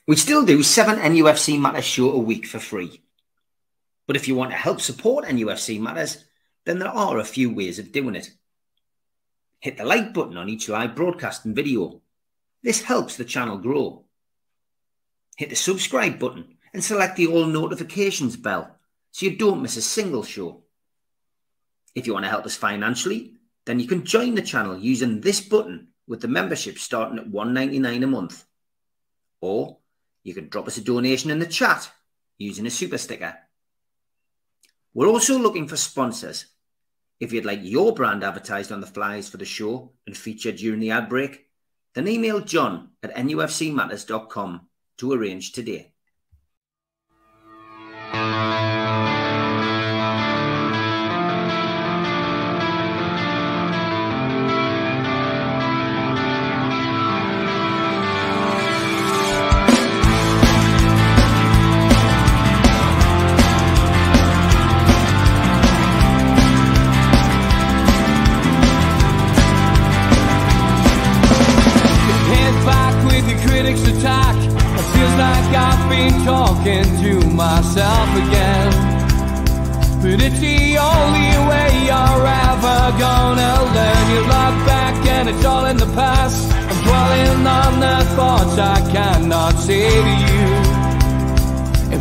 We still do 7 NUFC Matters show a week for free. But if you want to help support NUFC Matters, then there are a few ways of doing it. Hit the like button on each live broadcast and video. This helps the channel grow. Hit the subscribe button and select the all notifications bell so you don't miss a single show. If you want to help us financially, then you can join the channel using this button with the membership starting at $1.99 a month. Or you can drop us a donation in the chat using a super sticker. We're also looking for sponsors. If you'd like your brand advertised on the flyers for the show and featured during the ad break, then email John at nufcmatters.com to arrange today. Talking to myself again, but it's the only way you're ever gonna learn. You look back and it's all in the past. I'm dwelling on the thoughts I cannot say to you.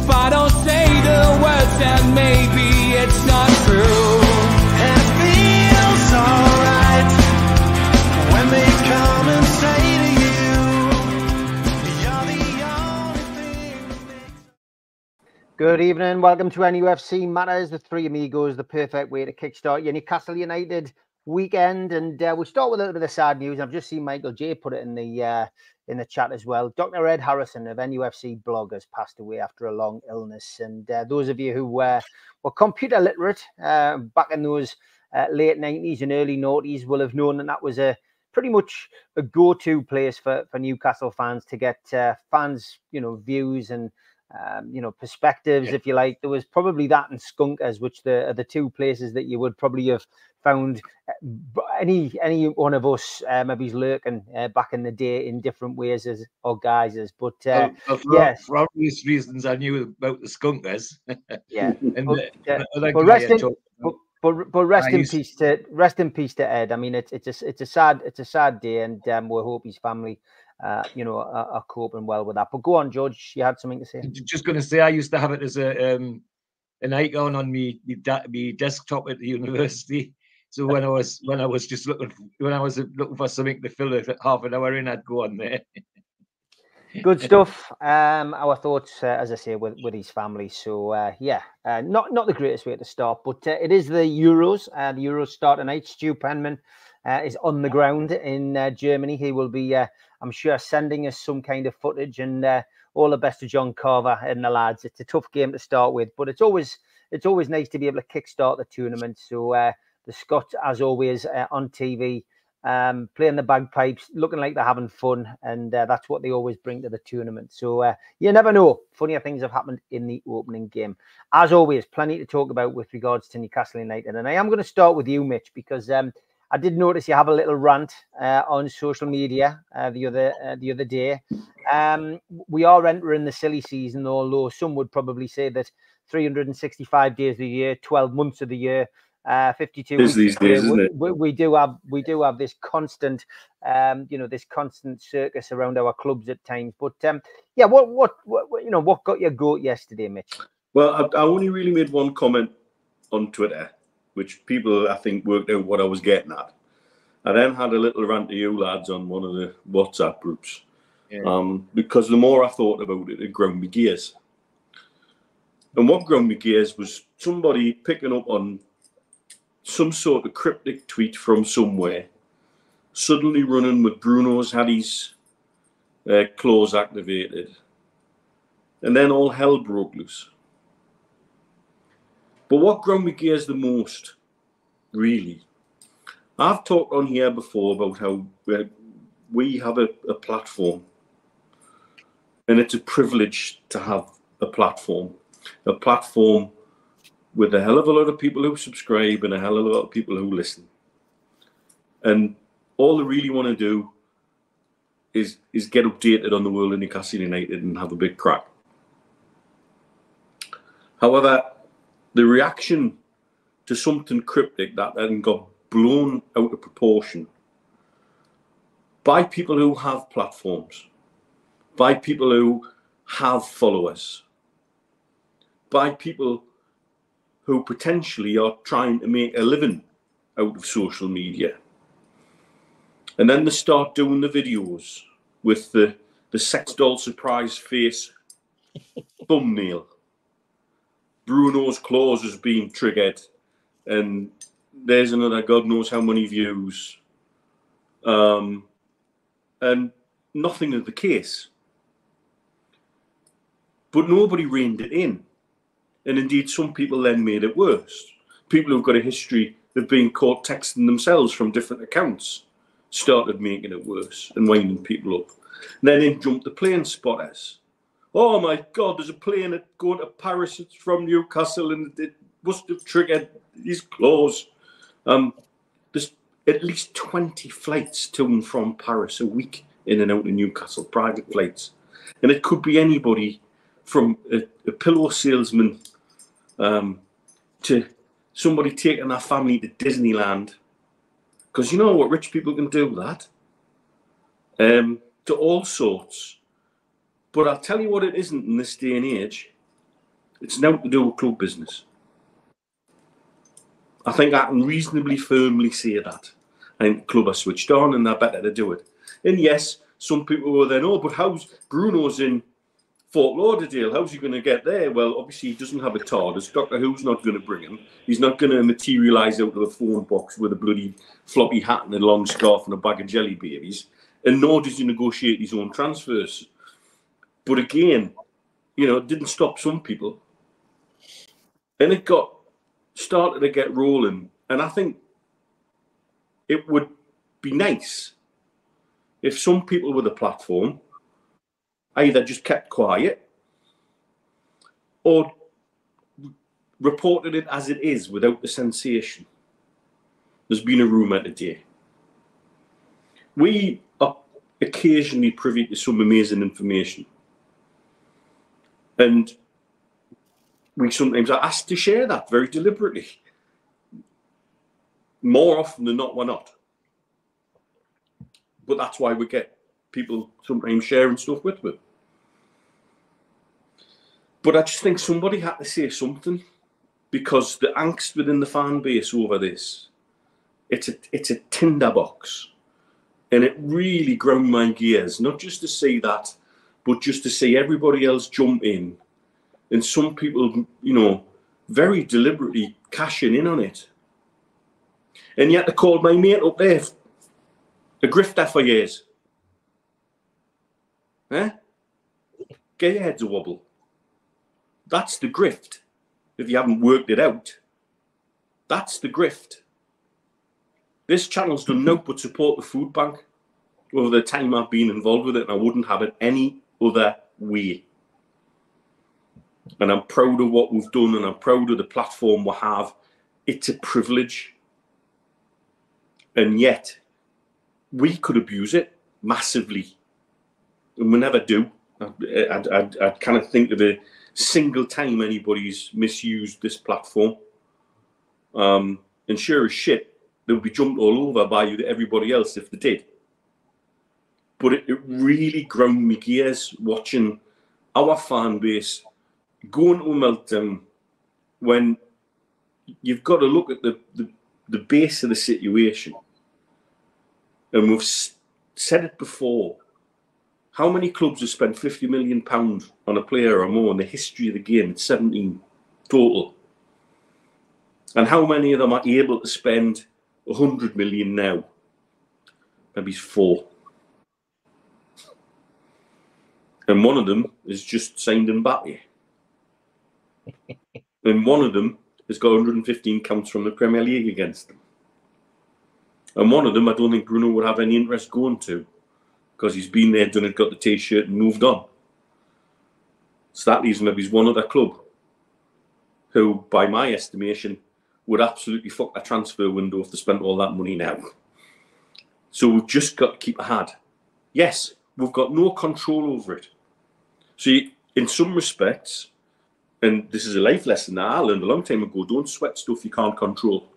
If I don't say the words, then maybe it's not true. And it feels alright when they come and say to you, good evening, welcome to nufc Matters, the three amigos, the perfect way to kickstart your Newcastle United weekend. And we'll start with a little bit of sad news. I've just seen Michael J put it in the chat as well. Dr. Ed Harrison of NUFC blog has passed away after a long illness. And those of you who were computer literate back in those late 90s and early 90s will have known that that was pretty much a go-to place for Newcastle fans to get fans, views and perspectives, if you like. There was probably that and Skunkers, which are the two places that you would probably have found any one of us maybe lurking back in the day in different ways or guises. But yes, for obvious reasons, I knew about the Skunkers. Yeah, but rest in peace to Ed. I mean, it's a sad day, and we hope his family are coping well with that. But go on, George, you had something to say. Just going to say, I used to have it as an icon on me desktop at the university. So when I was looking for something to fill it half an hour in, I'd go on there. Good stuff. Our thoughts, as I say, with his family. So not the greatest way to start, but it is the Euros. The Euros start tonight. Stu Penman is on the ground in Germany. He will be, I'm sure, sending us some kind of footage, and all the best to John Carver and the lads. It's a tough game to start with, but it's always nice to be able to kickstart the tournament. So the Scots, as always, on TV, playing the bagpipes, looking like they're having fun, and that's what they always bring to the tournament. So you never know, funnier things have happened in the opening game. As always, plenty to talk about with regards to Newcastle United, and I am going to start with you, Mitch, because I did notice you have a little rant on social media the other day. We are entering the silly season, although some would probably say that 365 days of the year, 12 months of the year, 52 weeks these days, isn't it? We do have this constant this constant circus around our clubs at times. But what got your goat yesterday, Mitch? Well, I only really made one comment on Twitter, which people, I think, worked out what I was getting at. I then had a little rant to you lads on one of the WhatsApp groups, because the more I thought about it, it ground me gears. And what ground me gears was somebody picking up on some sort of cryptic tweet from somewhere, suddenly running with Bruno's had his clause activated, and then all hell broke loose. But what ground me gears the most, really, I've talked on here before about how we have a platform, and it's a privilege to have a platform with a hell of a lot of people who subscribe and a hell of a lot of people who listen. And all they really want to do is get updated on the world of Newcastle United and have a big crack. However, the reaction to something cryptic that then got blown out of proportion by people who have platforms, by people who have followers, by people who potentially are trying to make a living out of social media. And then they start doing the videos with the sex doll surprise face thumbnail. Bruno's clause has been triggered, and there's another God knows how many views. And nothing is the case. But nobody reined it in. And indeed, some people then made it worse. People who've got a history of being caught texting themselves from different accounts started making it worse and winding people up. And then in jumped the plane spotters. Oh my God, there's a plane going to Paris. It's from Newcastle and it must have triggered these clause. There's at least 20 flights to and from Paris a week in and out of Newcastle, private flights. And it could be anybody from a pillow salesman to somebody taking their family to Disneyland. Because you know what rich people can do that. To all sorts. But I'll tell you what it isn't in this day and age. It's now to do with club business. I think I can reasonably firmly say that. I think the club are switched on and they're better to do it. And yes, some people will then, oh, but how's Bruno's in Fort Lauderdale? How's he going to get there? Well, obviously he doesn't have a TARDIS. Doctor Who's not going to bring him. He's not going to materialise out of a phone box with a bloody floppy hat and a long scarf and a bag of jelly babies. And nor does he negotiate his own transfers. But again, you know, it didn't stop some people. And it started to get rolling. And I think it would be nice if some people with a platform either just kept quiet or reported it as it is without the sensation. There's been a rumour today. We are occasionally privy to some amazing information. And we sometimes are asked to share that very deliberately. More often than not, we're not. But that's why we get people sometimes sharing stuff with me. But I just think somebody had to say something, because the angst within the fan base over this, it's a tinderbox. And it really ground my gears, not just to see that, but just to see everybody else jump in. And some people, you know, very deliberately cashing in on it. And yet they called my mate up there a grifter for years. Eh? Get your heads a wobble. That's the grift. If you haven't worked it out, that's the grift. This channel's done no but support the food bank over the time I've been involved with it, and I wouldn't have it any other way. And I'm proud of what we've done, and I'm proud of the platform we have. It's a privilege. And yet, we could abuse it massively. And we never do. I kind of think of a single time anybody's misused this platform. And sure as shit, they'll be jumped all over by everybody else if they did. But it really ground me gears watching our fan base going to a meltdown when you've got to look at the base of the situation. And we've said it before. How many clubs have spent £50 million on a player or more in the history of the game? It's 17 total. And how many of them are able to spend 100 million now? Maybe it's 4. And one of them is just signed Mbappe. And one of them has got 115 counts from the Premier League against them. And one of them, I don't think Bruno would have any interest going to, because he's been there, done it, got the T-shirt and moved on. So that leaves maybe one other club who, by my estimation, would absolutely fuck a transfer window if they spent all that money now. So we've just got to keep ahead. Yes, we've got no control over it. So in some respects, and this is a life lesson that I learned a long time ago, don't sweat stuff you can't control.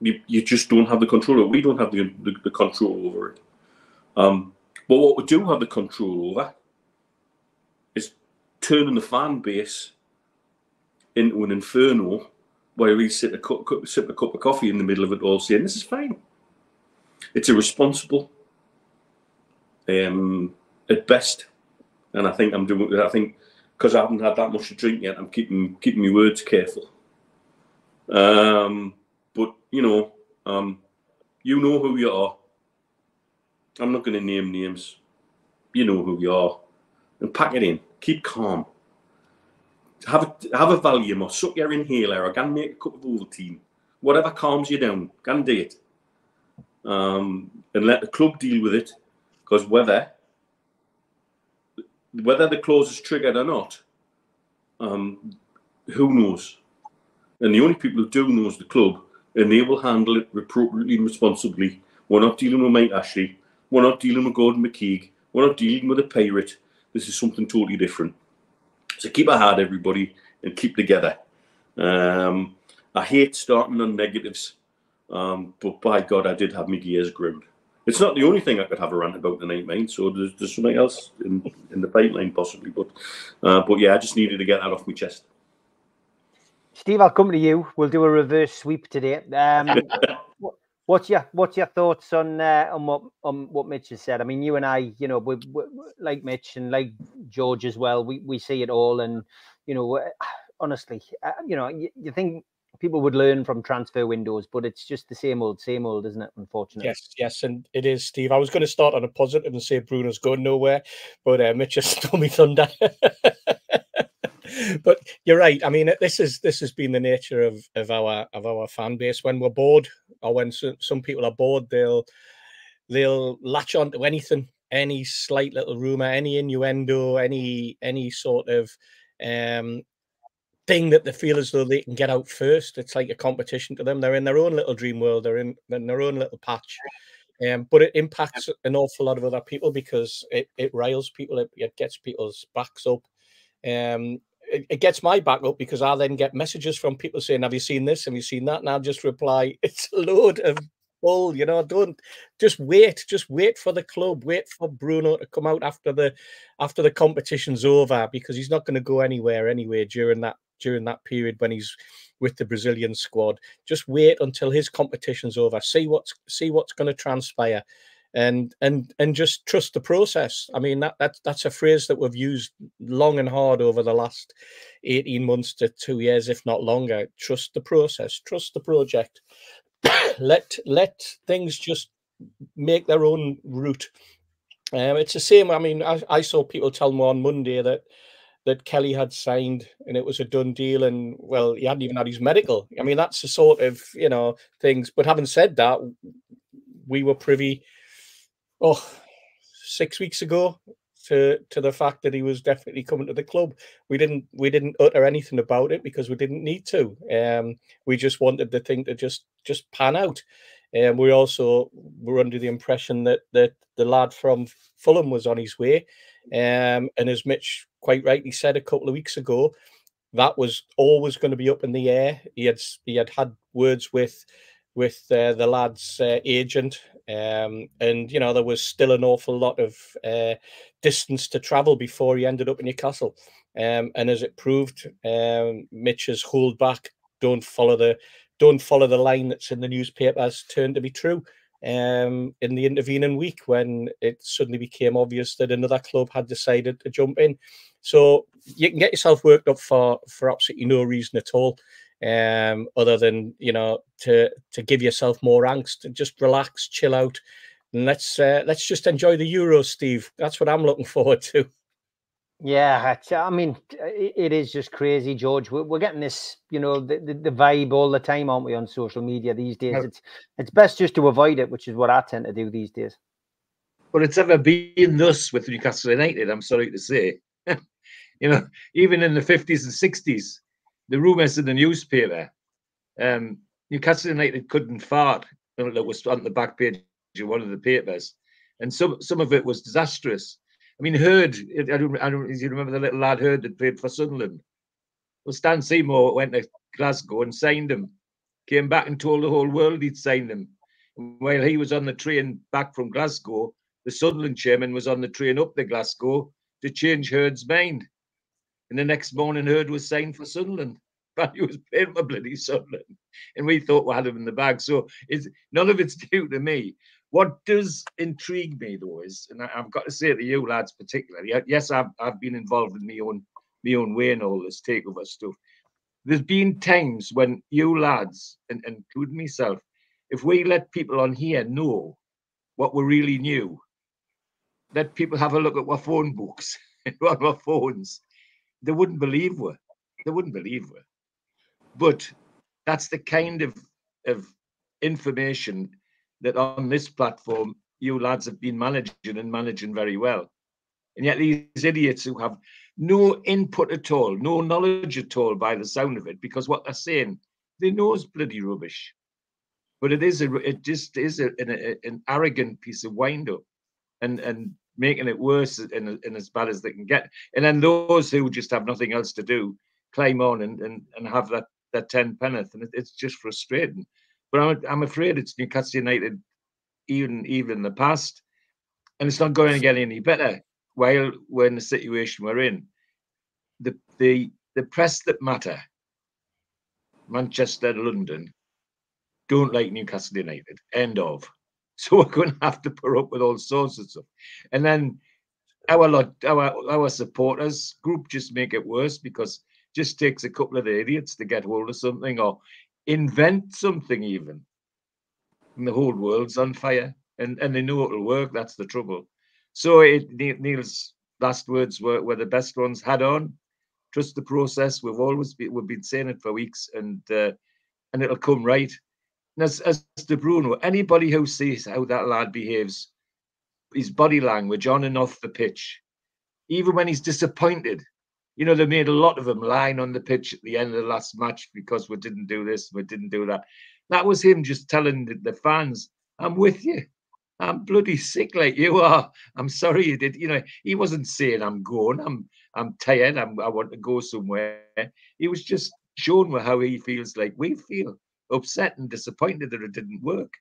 You just don't have the control over it. We don't have the control over it. But what we do have the control over is turning the fan base into an inferno where we sip a cup of coffee in the middle of it all saying, this is fine. It's irresponsible at best. And I think because I haven't had that much to drink yet, I'm keeping my words careful. But you know who you are. I'm not going to name names. You know who you are, and pack it in. Keep calm. Have a Valium or suck your inhaler or go and make a cup of Ovaltine. Whatever calms you down, go and do it. And let the club deal with it, because whether the clause is triggered or not, who knows? And the only people who do know is the club, and they will handle it appropriately and responsibly. We're not dealing with Mike Ashley. We're not dealing with Gordon McKeague. We're not dealing with a pirate. This is something totally different. So keep a heart, everybody, and keep together. I hate starting on negatives, but by God, I did have my gears ground. It's not the only thing I could have a rant about tonight, mate. So there's something else in the pipeline, possibly. But yeah, I just needed to get that off my chest. Steve, I'll come to you. We'll do a reverse sweep today. What's your thoughts on what Mitch has said? I mean, you and I, you know, we like Mitch and like George as well. We see it all, and you know, honestly, you know, you think people would learn from transfer windows, but it's just the same old, isn't it? Unfortunately. Yes, and it is, Steve. I was going to start on a positive and say Bruno's going nowhere, but Mitch has stole me thunder. But you're right. I mean, this has been the nature of our fan base. When we're bored, or when some people are bored, they'll latch on to anything, any slight little rumor, any innuendo, any sort of thing that they feel as though they can get out first. It's like a competition to them. They're in their own little dream world. They're in their own little patch. But it impacts an awful lot of other people because it riles people. It gets people's backs up. It gets my back up because I then get messages from people saying, have you seen this? Have you seen that? And I'll just reply, it's a load of bull, you know, don't just wait for the club, wait for Bruno to come out after the competition's over, because he's not going to go anywhere anyway during that period when he's with the Brazilian squad. Just wait until his competition's over. See what's going to transpire. And just trust the process. I mean, that's a phrase that we've used long and hard over the last 18 months to 2 years, if not longer. Trust the process, trust the project. let things just make their own route. It's the same. I mean, I saw people tell me on Monday that Kelly had signed and it was a done deal, and well, he hadn't even had his medical. I mean, that's the sort of, you know, things. But having said that, we were privy 6 weeks ago to the fact that he was definitely coming to the club. We didn't utter anything about it because we didn't need to. We just wanted the thing to just pan out. We also were under the impression that the lad from Fulham was on his way. And as Mitch quite rightly said a couple of weeks ago, that was always going to be up in the air. He had words with the lad's agent, and you know, there was still an awful lot of distance to travel before he ended up in Newcastle. And as it proved, Mitch's hold back, don't follow the line that's in the newspapers, turned to be true. In the intervening week, when it suddenly became obvious that another club had decided to jump in. So you can get yourself worked up for absolutely no reason at all. Other than, you know, to give yourself more angst. Just relax, chill out, and let's just enjoy the Euros, Steve. That's what I'm looking forward to. Yeah, I mean, it is just crazy, George. We're getting this, you know, the vibe all the time, aren't we, on social media these days? It's best just to avoid it, which is what I tend to do these days. But it's ever been thus with Newcastle United, I'm sorry to say. You know, even in the 50s and 60s, the rumours in the newspaper, Newcastle United couldn't fart. It was on the back page of one of the papers. and some of it was disastrous. I mean, Hurd, I don't, you remember the little lad Hurd that played for Sunderland? Well, Stan Seymour went to Glasgow and signed him. Came back and told the whole world he'd signed him. And while he was on the train back from Glasgow, the Sunderland chairman was on the train up to Glasgow to change Hurd's mind. And the next morning, Hurd was signed for Sunderland. But he was playing for bloody Sunderland. And we thought we had him in the bag. So none of it's due to me. What does intrigue me, though, is, and I've got to say to you lads particularly, yes, I've been involved in my own way in all this takeover stuff. There's been times when you lads, and including myself, if we let people on here know what we really knew, let people have a look at our phone books, on our phones, they wouldn't believe we. They wouldn't believe we. But that's the kind of information that on this platform you lads have been managing very well. And yet these idiots who have no input at all, no knowledge at all by the sound of it, because what they're saying, they know is bloody rubbish. But it just is an arrogant piece of wind-up and making it worse and as bad as they can get. And then those who just have nothing else to do climb on and have that 10 penneth, and it's just frustrating. But I'm afraid it's Newcastle United even in the past, and it's not going to get any better while we're in the situation we're in. The press that matter, Manchester, London, don't like Newcastle United. End of. So we're going to have to put up with all sorts of stuff. And then our supporters group just make it worse, because it just takes a couple of idiots to get hold of something or invent something even. And the whole world's on fire. And they know it'll work. That's the trouble. So Neil's last words were the best ones. Had on. Trust the process. We've been saying it for weeks, and it'll come right. And as to Bruno, anybody who sees how that lad behaves, his body language on and off the pitch, even when he's disappointed, you know, they made a lot of him lying on the pitch at the end of the last match because we didn't do this, we didn't do that. That was him just telling the fans, I'm with you. I'm bloody sick like you are. I'm sorry you did. You know, he wasn't saying I'm going, I'm tired, I want to go somewhere. He was just showing how he feels like we feel. Upset and disappointed that it didn't work,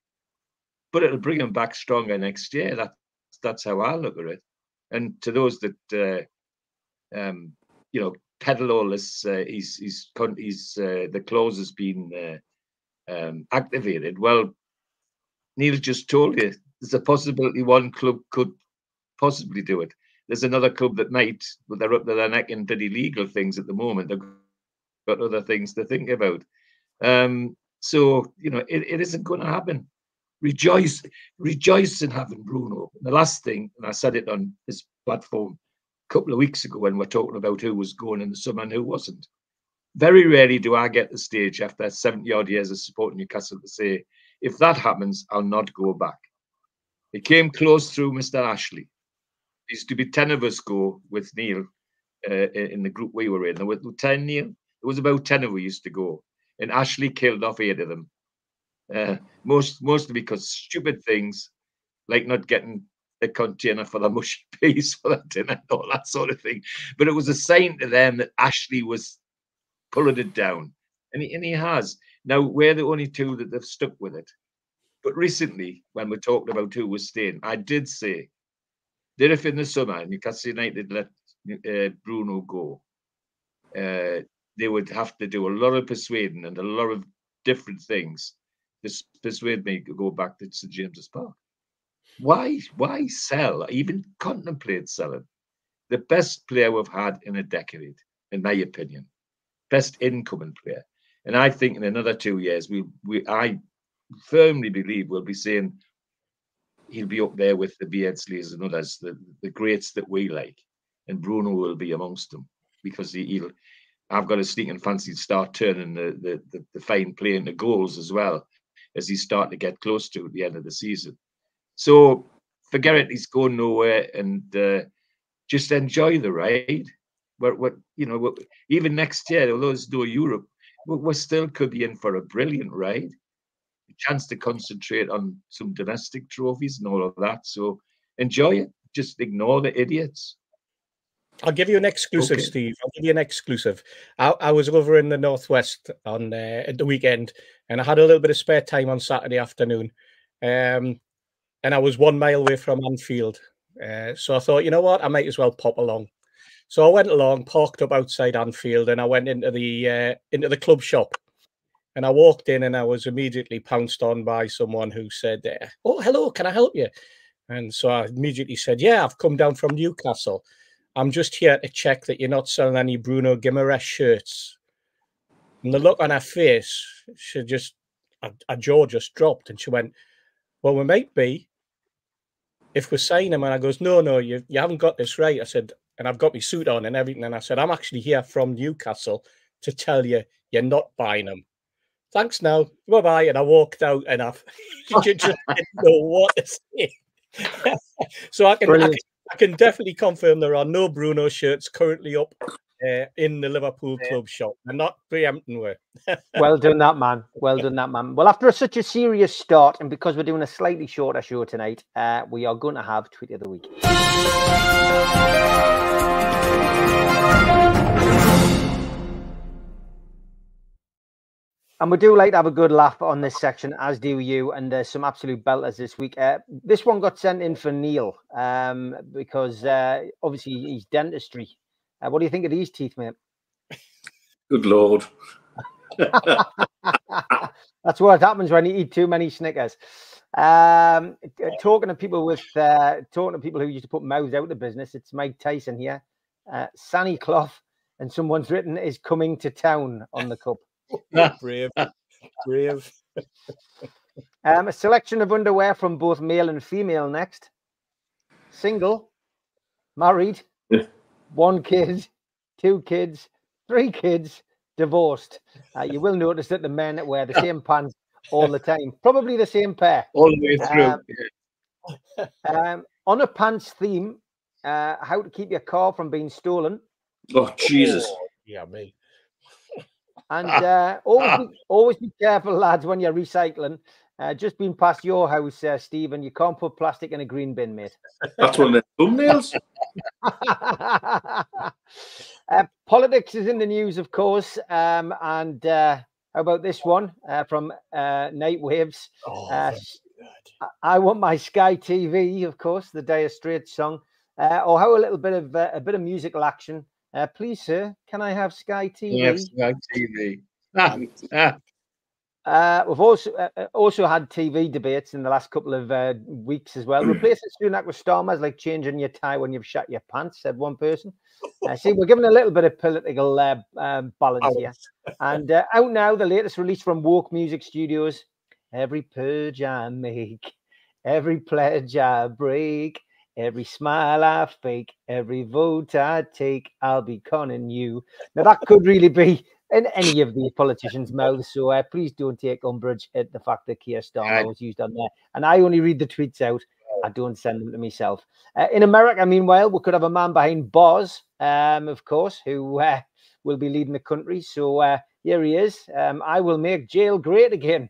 but it'll bring him back stronger next year. That's how I look at it. And to those that you know, peddle all this, the clause has been activated. Well, Neil just told you there's a possibility one club could possibly do it. There's another club that might, but they're up to their neck in pretty legal things at the moment. They've got other things to think about. So, you know, it isn't going to happen. Rejoice in having Bruno. And the last thing, and I said it on this platform a couple of weeks ago when we're talking about who was going in the summer and who wasn't. Very rarely do I get the stage after 70-odd years of supporting Newcastle to say, if that happens, I'll not go back. It came close through Mr. Ashley. There used to be 10 of us go with Neil in the group we were in. There were 10, Neil. There was about 10 of us used to go. And Ashley killed off 8 of them. Mostly because stupid things like not getting a container for the mushy peas for that dinner and all that sort of thing. But it was a sign to them that Ashley was pulling it down. And he has. Now, we're the only 2 that have stuck with it. But recently, when we talked about who was staying, I did say that if in the summer Newcastle United let Bruno go, they would have to do a lot of persuading and a lot of different things to persuade me to go back to St. James's Park. Why sell, even contemplate selling the best player we've had in a decade, in my opinion, best incoming player? And I think in another 2 years, I firmly believe we'll be saying he'll be up there with the Beardsleys and others, the greats that we like, and Bruno will be amongst them, because I've got a sneaking fancy to start turning the fine play into goals as well as he's starting to get close to the end of the season. So forget it, he's going nowhere, and just enjoy the ride. Even next year, although there's no Europe, we still could be in for a brilliant ride. A chance to concentrate on some domestic trophies and all of that. So enjoy it. Just ignore the idiots. I'll give you an exclusive, Okay. Steve. I'll give you an exclusive. I was over in the Northwest on at the weekend, and I had a little bit of spare time on Saturday afternoon. And I was 1 mile away from Anfield. So I thought, you know what, I might as well pop along. So I went along, parked up outside Anfield, and I went into the club shop. And I walked in, and I was immediately pounced on by someone who said, "Oh, hello, can I help you?" And so I immediately said, "Yeah, I've come down from Newcastle. I'm just here to check that you're not selling any Bruno Guimaraes shirts." And the look on her face, she just, her jaw just dropped, and she went, "Well, we might be if we're signing them." And I goes, no, you haven't got this right. I said, and I've got my suit on and everything. And I said, I'm actually here from Newcastle to tell you you're not buying them. Thanks now. Bye-bye. And I walked out, and I just didn't know what to say. So I can definitely confirm there are no Bruno shirts currently up in the Liverpool club shop. I'm not preempting way. Well done, that man. Well done, that man. Well, after such a serious start, and because we're doing a slightly shorter show tonight, we are going to have Tweet of the Week. And we do like to have a good laugh on this section, as do you. And there's some absolute belters this week. This one got sent in for Neil because obviously he's dentistry. What do you think of these teeth, mate? Good Lord. That's what happens when you eat too many Snickers. Talking to people who used to put mouths out of business, it's Mike Tyson here. Sanny Clough, and someone's written is coming to town on the cup. Brave. A selection of underwear from both male and female next. Single, married, 1 kid, 2 kids, 3 kids, divorced. You will notice that the men wear the same pants all the time, probably the same pair. All the way through. On a pants theme, how to keep your car from being stolen. Oh, Jesus. Oh, yeah, me. And always be careful, lads, when you're recycling. Just been past your house, Stephen. You can't put plastic in a green bin, mate. That's one of the thumbnails. Politics is in the news, of course. And how about this one from Night Waves? I want my Sky TV, of course, the Dire Straits song. Or how a little bit of musical action. Please, sir, can I have Sky TV? Yes, Sky TV. We've also had TV debates in the last couple of weeks as well. Replacing Sunak with Starmer is like changing your tie when you've shut your pants, said one person. See, we're giving a little bit of political balance here. And out now, the latest release from Woke Music Studios. Every purge I make, every pledge I break, every smile I fake, every vote I take, I'll be conning you. Now, that could really be in any of the politicians' mouths, so please don't take umbrage at the fact that Keir Starmer was used on there. And I only read the tweets out. I don't send them to myself. In America, meanwhile, we could have a man behind bars, of course, who will be leading the country. So here he is. I will make jail great again.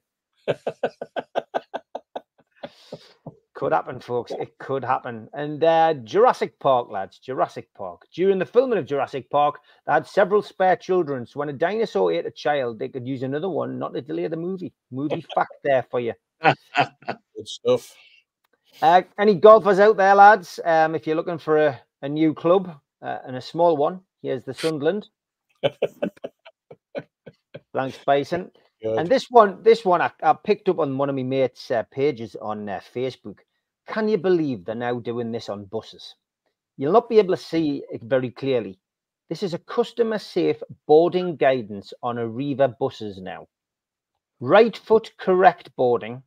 Could happen, folks. It could happen. And Jurassic Park, lads. Jurassic Park. During the filming of Jurassic Park, they had several spare children. So when a dinosaur ate a child, they could use another one, not to delay the movie. Movie fact there for you. Good stuff. Any golfers out there, lads? If you're looking for a new club and a small one, here's the Sunderland. Blanks Bison. Good. And this one I picked up on one of my mates' pages on Facebook. Can you believe they're now doing this on buses? You'll not be able to see it very clearly. This is a customer-safe boarding guidance on Arriva buses now. Right foot correct boarding,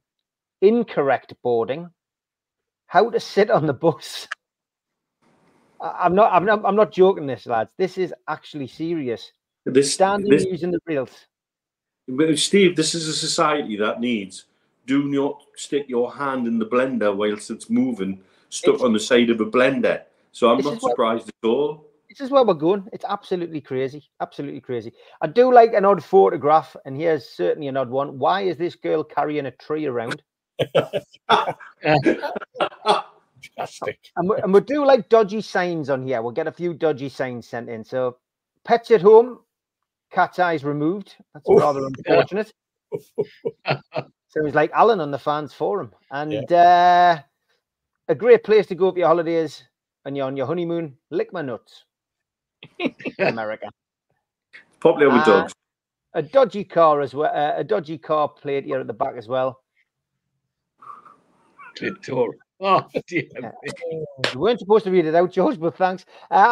incorrect boarding, how to sit on the bus. I'm not joking this, lads. This is actually serious. Standing using the rails. But Steve, this is a society that needs do not stick your hand in the blender whilst it's moving, stuck on the side of a blender. So I'm not surprised at all. This is where we're going. It's absolutely crazy. Absolutely crazy. I do like an odd photograph, and here's certainly an odd one. Why is this girl carrying a tree around? Fantastic. And we'll do like dodgy signs on here. We'll get a few dodgy signs sent in. So, pets at home, cat's eyes removed. That's rather unfortunate. Sounds like Alan on the fans forum. And a great place to go for your holidays and you're on your honeymoon. Lick my nuts. America. Popular with dogs. A dodgy car as well. A dodgy car plate here at the back as well. Clitor. Oh, dear. You weren't supposed to read it out, George, but thanks. Well,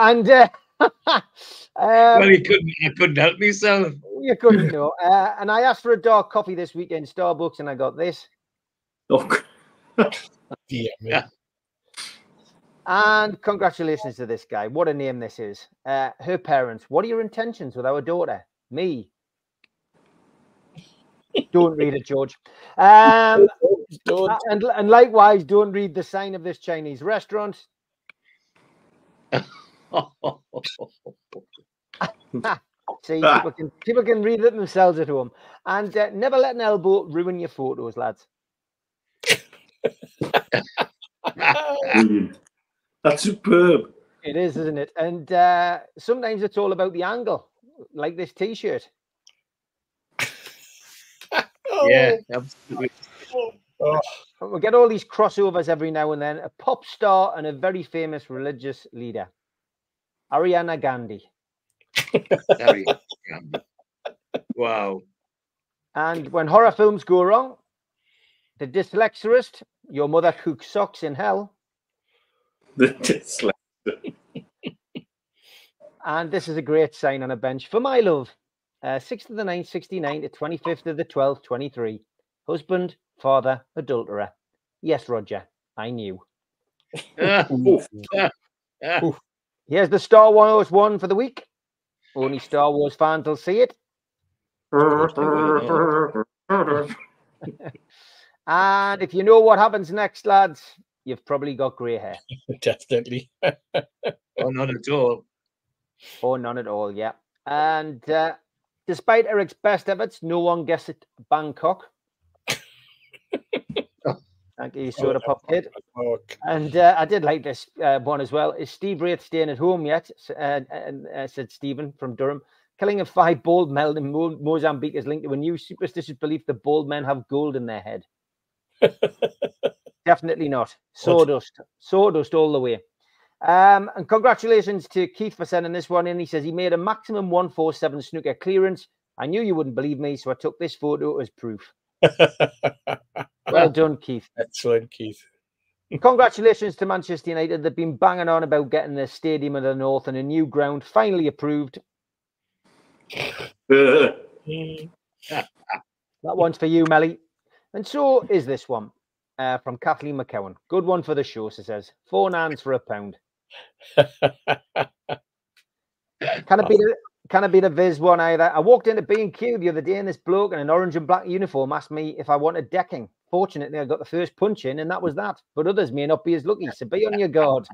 I couldn't help myself. You couldn't know. And I asked for a dark coffee this weekend, Starbucks, and I got this. Oh, Dear me. And congratulations to this guy. What a name this is. Her parents. What are your intentions with our daughter? Me. Don't read it, George. And likewise, don't read the sign of this Chinese restaurant. See, people can read it themselves at home. And never let an elbow ruin your photos, lads. brilliant. That's superb. It is, isn't it? And sometimes it's all about the angle, like this T-shirt. Yeah, absolutely. We'll get all these crossovers every now and then. A pop star and a very famous religious leader. Ariana Gandhi. Wow. And when horror films go wrong, the dyslexicist, your mother cooks socks in hell. The dyslexia. And this is a great sign on a bench for my love. 6th of the 9th, 69 to 25th of the 12th, 23. Husband, father, adulterer. Yes, Roger, I knew. Here's the Star Wars one for the week. Only Star Wars fans will see it. And if you know what happens next, lads, you've probably got grey hair. Definitely. Oh, not at all. Oh, none at all, yeah. And despite Eric's best efforts, no one guessed it Bangkok. Thank you, Soda Pop Kid. And I did like this one as well. Is Steve Wraith staying at home yet? Said Stephen from Durham. Killing of 5 bald men in Mozambique is linked to a new superstitious belief that bald men have gold in their head. Definitely not. Sawdust. Sawdust all the way. And congratulations to Keith for sending this one in. He says he made a maximum 147 snooker clearance. I knew you wouldn't believe me, so I took this photo as proof. Well done, Keith. Excellent, Keith. Congratulations to Manchester United. They've been banging on about getting the Stadium of the North and a new ground finally approved. That one's for you, Melly. And so is this one from Kathleen McCowan. Good one for the show, she says. 4 nans for £1. Can it be the Viz one either? I walked into B&Q the other day and this bloke in an orange and black uniform asked me if I wanted decking. Fortunately, I got the first punch in and that was that. But others may not be as lucky, so be on your guard.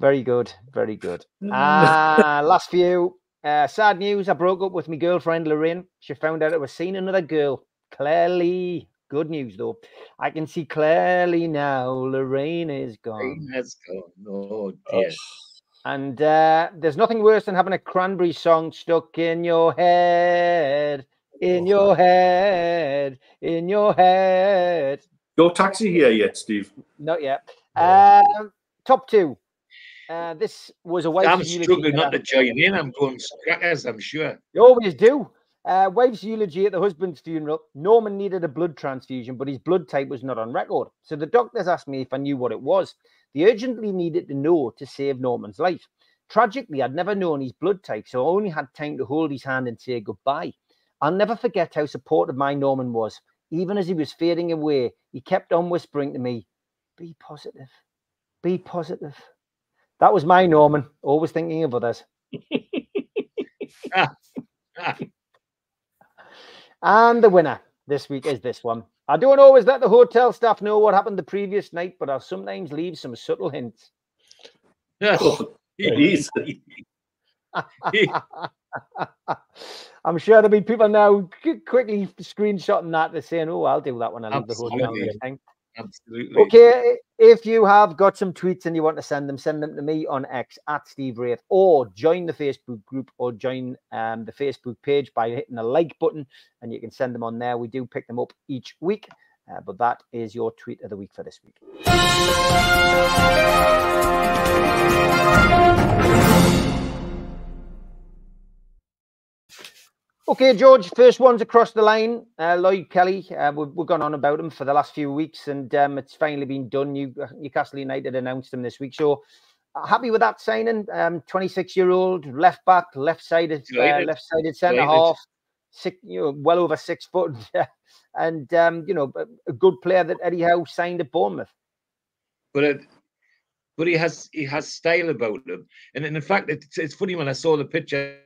Very good. Very good. Last few. Sad news. I broke up with my girlfriend, Lorraine. She found out I was seeing another girl. Clearly. Good news, though. I can see clearly now Lorraine is gone. Let's go. Oh, dear. And there's nothing worse than having a Cranberry song stuck in your head. In your head. In your head. No taxi here yet, Steve? Not yet. Top 2. This was a wife's I'm eulogy. struggling not to join in. I'm going crackers, I'm sure. You always do. Wife's eulogy at the husband's funeral. Norman needed a blood transfusion, but his blood type was not on record. So the doctors asked me if I knew what it was. They urgently needed to know to save Norman's life. Tragically, I'd never known his blood type, so I only had time to hold his hand and say goodbye. I'll never forget how supportive my Norman was. Even as he was fading away, he kept on whispering to me, "Be positive. Be positive." That was my Norman, always thinking of others. And the winner this week is this one. I don't always let the hotel staff know what happened the previous night, but I'll sometimes leave some subtle hints. Oh, easy. I'm sure there'll be people now quickly screenshotting that. They're saying, "Oh, I'll do that when I leave the hotel next time." Absolutely. Okay, if you have got some tweets and you want to send them to me on X at Steve Wraith, or join the Facebook group, or join the Facebook page by hitting the like button, and you can send them on there. We do pick them up each week, but that is your tweet of the week for this week. Okay, George, first one's across the line. Lloyd Kelly, we've gone on about him for the last few weeks, and it's finally been done. Newcastle United announced him this week. So happy with that signing. 26-year-old, left back, left-sided centre half, well over 6 foot, and a good player that Eddie Howe signed at Bournemouth. But he has style about him, and in fact, it's funny when I saw the picture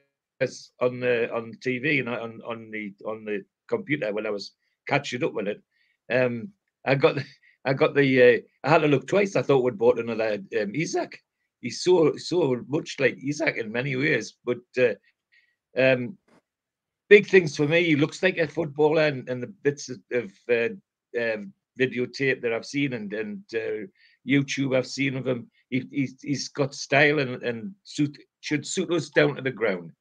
on the TV and on the computer when I was catching up with it. I had to look twice. I thought we'd bought another Isak. He's so much like Isak in many ways, but big things for me. He looks like a footballer, and the bits of videotape that I've seen and YouTube I've seen of him, he's got style and should suit us down to the ground.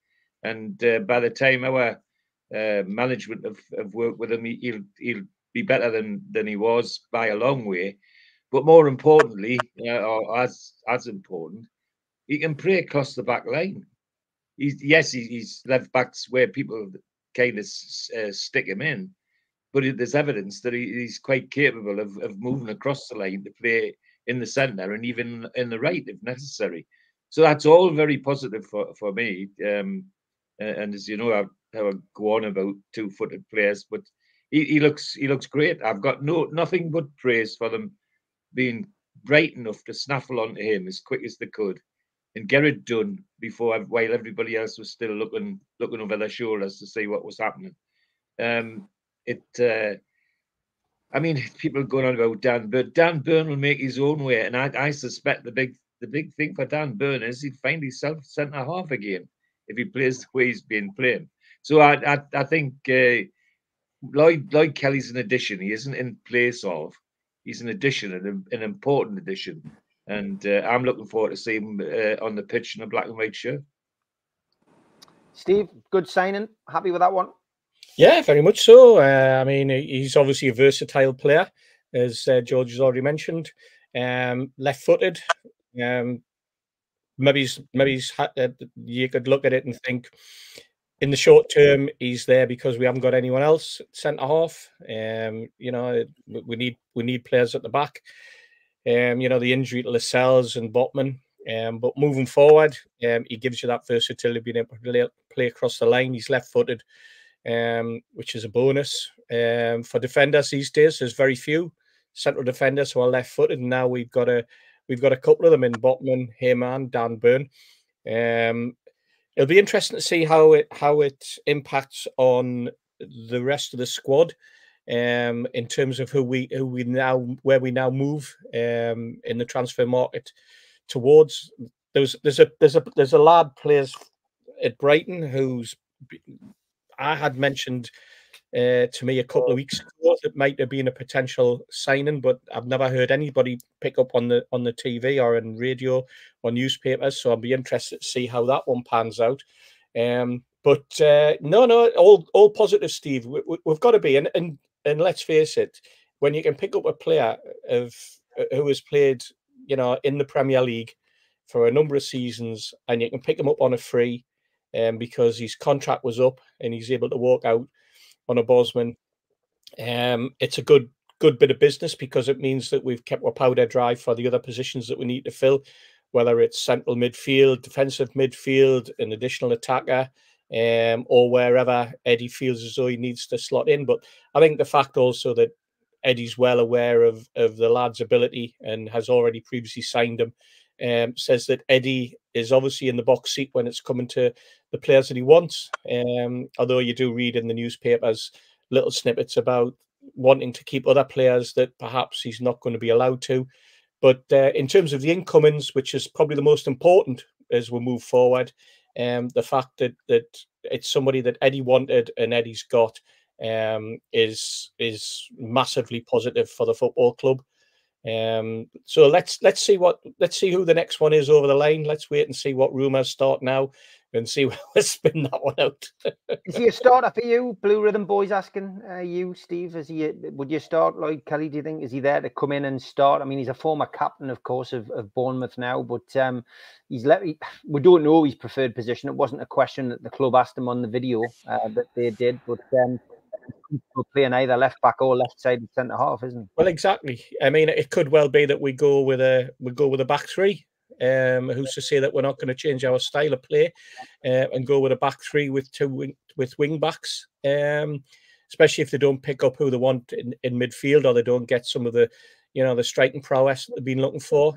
And by the time our management have worked with him, he'll be better than he was by a long way. But more importantly, or as important, he can play across the back line. He's left backs where people kind of stick him in, but there's evidence that he's quite capable of moving across the line to play in the centre and even in the right if necessary. So that's all very positive for me. And as you know, how I go on about two-footed players, but he looks great. I've got nothing but praise for them being bright enough to snaffle onto him as quick as they could and get it done while everybody else was still looking over their shoulders to see what was happening. I mean, people going on about Dan, but Dan Burn will make his own way, and I suspect the big thing for Dan Burn is he'd find himself centre half again if he plays the way he's been playing. So I think Lloyd Kelly's an addition. He isn't in place of. He's an addition, an important addition. And I'm looking forward to seeing him on the pitch in a black and white shirt. Steve, good signing. Happy with that one? Yeah, very much so. I mean, he's obviously a versatile player, as George has already mentioned. Left-footed. Maybe you could look at it and think, in the short term, he's there because we haven't got anyone else centre half. We need players at the back. The injury to Lascelles and Botman. But moving forward, he gives you that versatility, being able to play across the line. He's left-footed, which is a bonus. For defenders these days, there's very few central defenders who are left-footed. And now we've got a couple of them in Botman, Heyman, Dan Burn. It'll be interesting to see how it impacts on the rest of the squad, in terms of where we now move in the transfer market towards. There's a lad plays at Brighton who's I had mentioned to me a couple of weeks ago that might have been a potential signing, but I've never heard anybody pick up on the TV or in radio or newspapers. So I'll be interested to see how that one pans out. But all positive, Steve. We've got to be, and let's face it, when you can pick up a player who has played, in the Premier League for a number of seasons, and you can pick him up on a free, because his contract was up and he's able to walk out on a Bosman. It's a good bit of business, because it means that we've kept our powder dry for the other positions that we need to fill, whether it's central midfield, defensive midfield, an additional attacker, or wherever Eddie feels as though he needs to slot in. But I think the fact also that Eddie's well aware of the lad's ability and has already previously signed him, says that Eddie is obviously in the box seat when it's coming to the players that he wants. Although you do read in the newspapers little snippets about wanting to keep other players that perhaps he's not going to be allowed to. But in terms of the incomings, which is probably the most important as we move forward, the fact that it's somebody that Eddie wanted and Eddie's got, is massively positive for the football club. So let's see who the next one is over the line. Let's wait and see what rumours start now and see where we spin that one out. Is he a starter for you? Blue Rhythm Boys asking you, Steve. Would you start Lloyd Kelly? Do you think is he there to come in and start? I mean, he's a former captain, of course, of Bournemouth now, but we don't know his preferred position. It wasn't a question that the club asked him on the video that they did, but we're playing either left back or left sided centre half, isn't it? Well, exactly. I mean, it could well be that we go with a back three. Who's to say that we're not going to change our style of play and go with a back three with wing backs, especially if they don't pick up who they want in midfield, or they don't get some of the the striking prowess that they've been looking for.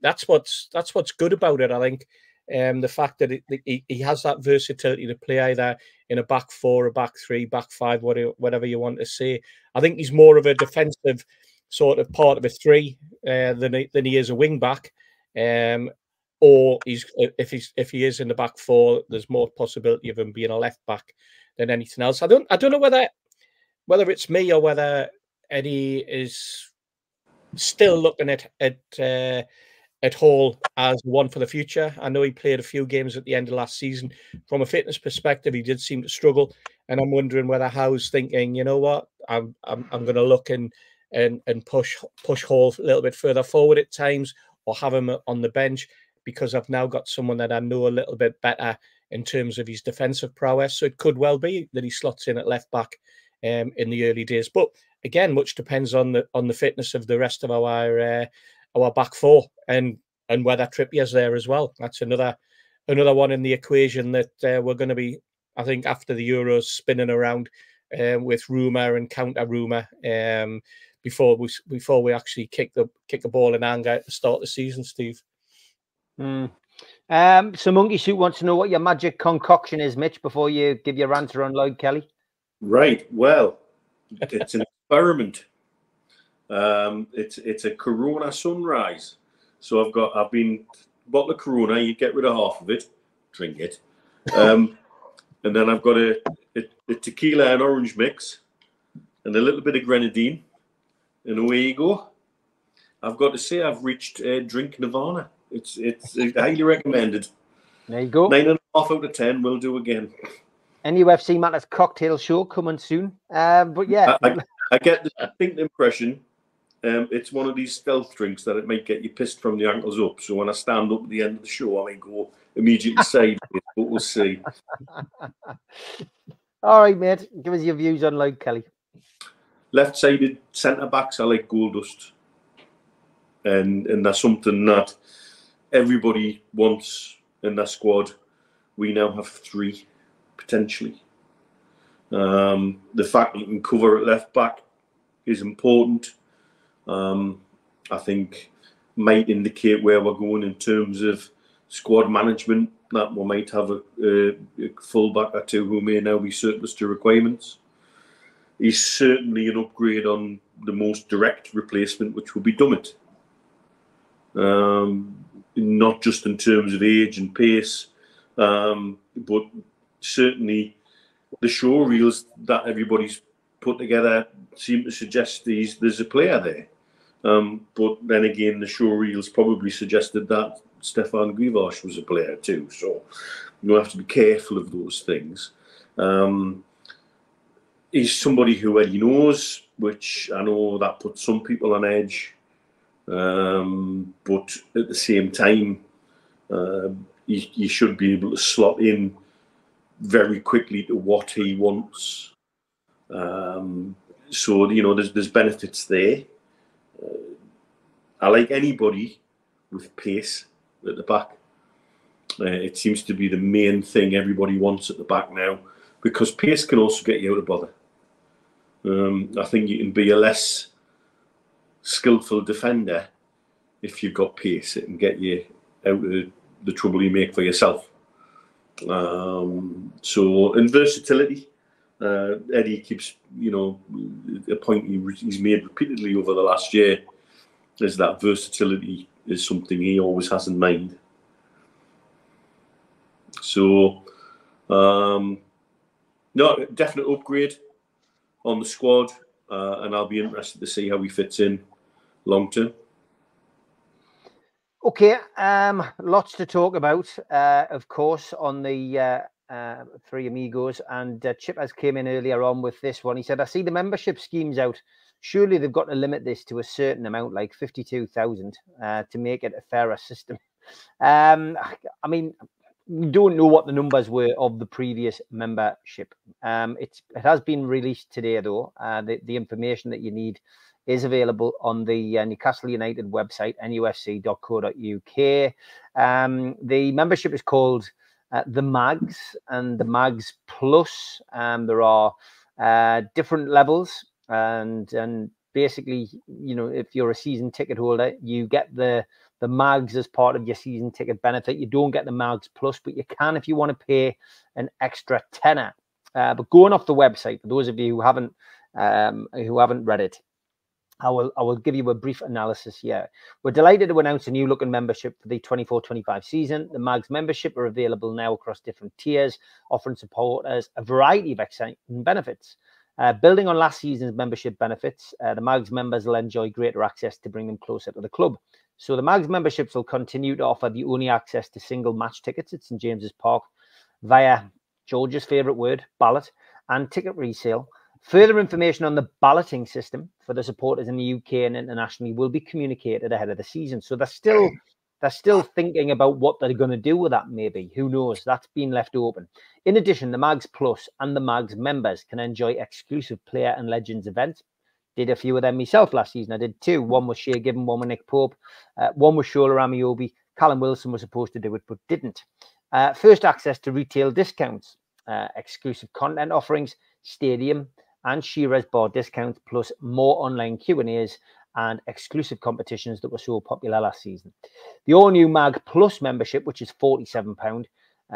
That's what's good about it, I think. The fact that he has that versatility to play either in a back four, a back three, back five, whatever you want to say. I think he's more of a defensive sort of part of a three than he is a wing back. Or if he is in the back four, there's more possibility of him being a left back than anything else. I don't know whether it's me or whether Eddie is still looking at Hall as one for the future. I know he played a few games at the end of last season. From a fitness perspective, he did seem to struggle, and I'm wondering whether Howe's thinking, you know what, I'm going to look and push Hall a little bit further forward at times, or have him on the bench, because I've now got someone that I know a little bit better in terms of his defensive prowess. So it could well be that he slots in at left back in the early days. But again, much depends on the fitness of the rest of our back four and whether Trippier's there as well. That's another one in the equation that we're going to be, I think, after the Euros, spinning around with rumour and counter rumour. Before we actually kick the ball in anger at the start of the season, Steve. So Monkey Suit wants to know what your magic concoction is, Mitch, before you give your answer on Lloyd Kelly. Right. Well, it's an experiment. It's a Corona Sunrise. So I've been bottle of Corona. You get rid of half of it, drink it, and then I've got a tequila and orange mix, and a little bit of grenadine. And away you go. I've got to say, I've reached drink nirvana. It's highly recommended. There you go. 9.5 out of 10. We'll do again. nufc Matters cocktail show coming soon. But yeah, I get the distinct impression it's one of these stealth drinks that it might get you pissed from the ankles up. So when I stand up at the end of the show, I might go immediately sideways. But we'll see. All right, mate. Give us your views on Lloyd Kelly. Left-sided centre-backs, I like goal dust. And that's something that everybody wants in their squad. We now have 3, potentially. The fact that you can cover at left-back is important. I think might indicate where we're going in terms of squad management, that we might have a full-back or two who may now be surplus to requirements. He's certainly an upgrade on the most direct replacement, which will be Dummett. Not just in terms of age and pace, but certainly the show reels that everybody's put together seem to suggest there's a player there. But then again, the show reels probably suggested that Stefan Guivarc'h was a player too. So you have to be careful of those things. He's somebody who Eddie knows, which I know that puts some people on edge. But at the same time, he should be able to slot in very quickly to what he wants. So, there's benefits there. I like anybody with pace at the back. It seems to be the main thing everybody wants at the back now, because pace can also get you out of bother. I think you can be a less skillful defender if you've got pace. It can get you out of the trouble you make for yourself. So, in versatility, Eddie keeps, a point he's made repeatedly over the last year is that versatility is something he always has in mind. So, no, definite upgrade. on the squad, and I'll be interested to see how he fits in long term. Okay, lots to talk about, of course, on the Three Amigos. And Chip has came in earlier on with this one. He said, I see the membership schemes out. Surely they've got to limit this to a certain amount, like 52,000, to make it a fairer system. I mean, we don't know what the numbers were of the previous membership. It has been released today, though. The information that you need is available on the Newcastle United website, nufc.co.uk. The membership is called the Mags and the Mags Plus. There are different levels, and basically, you know, if you're a season ticket holder, you get the Mags as part of your season ticket benefit. You don't get the Mags Plus, but you can if you want to pay an extra tenner. But going off the website, for those of you who haven't read it, I will give you a brief analysis here. We're delighted to announce a new looking membership for the 24-25 season. The Mags membership are available now across different tiers, offering supporters a variety of exciting benefits. Building on last season's membership benefits, the Mags members will enjoy greater access to bring them closer to the club. So the Mags memberships will continue to offer the only access to single match tickets at St James's Park via George's favourite word, ballot, and ticket resale. Further information on the balloting system for the supporters in the UK and internationally will be communicated ahead of the season. So they're still thinking about what they're going to do with that, maybe. Who knows? That's been left open. In addition, the Mags Plus and the Mags members can enjoy exclusive player and legends events. Did a few of them myself last season. I did two. One was Shea Given, one with Nick Pope. One was Shola Amiobi. Callum Wilson was supposed to do it, but didn't. First access to retail discounts, exclusive content offerings, stadium and Shearer's bar discounts, plus more online Q&As and exclusive competitions that were so popular last season. The all-new Mag Plus membership, which is £47,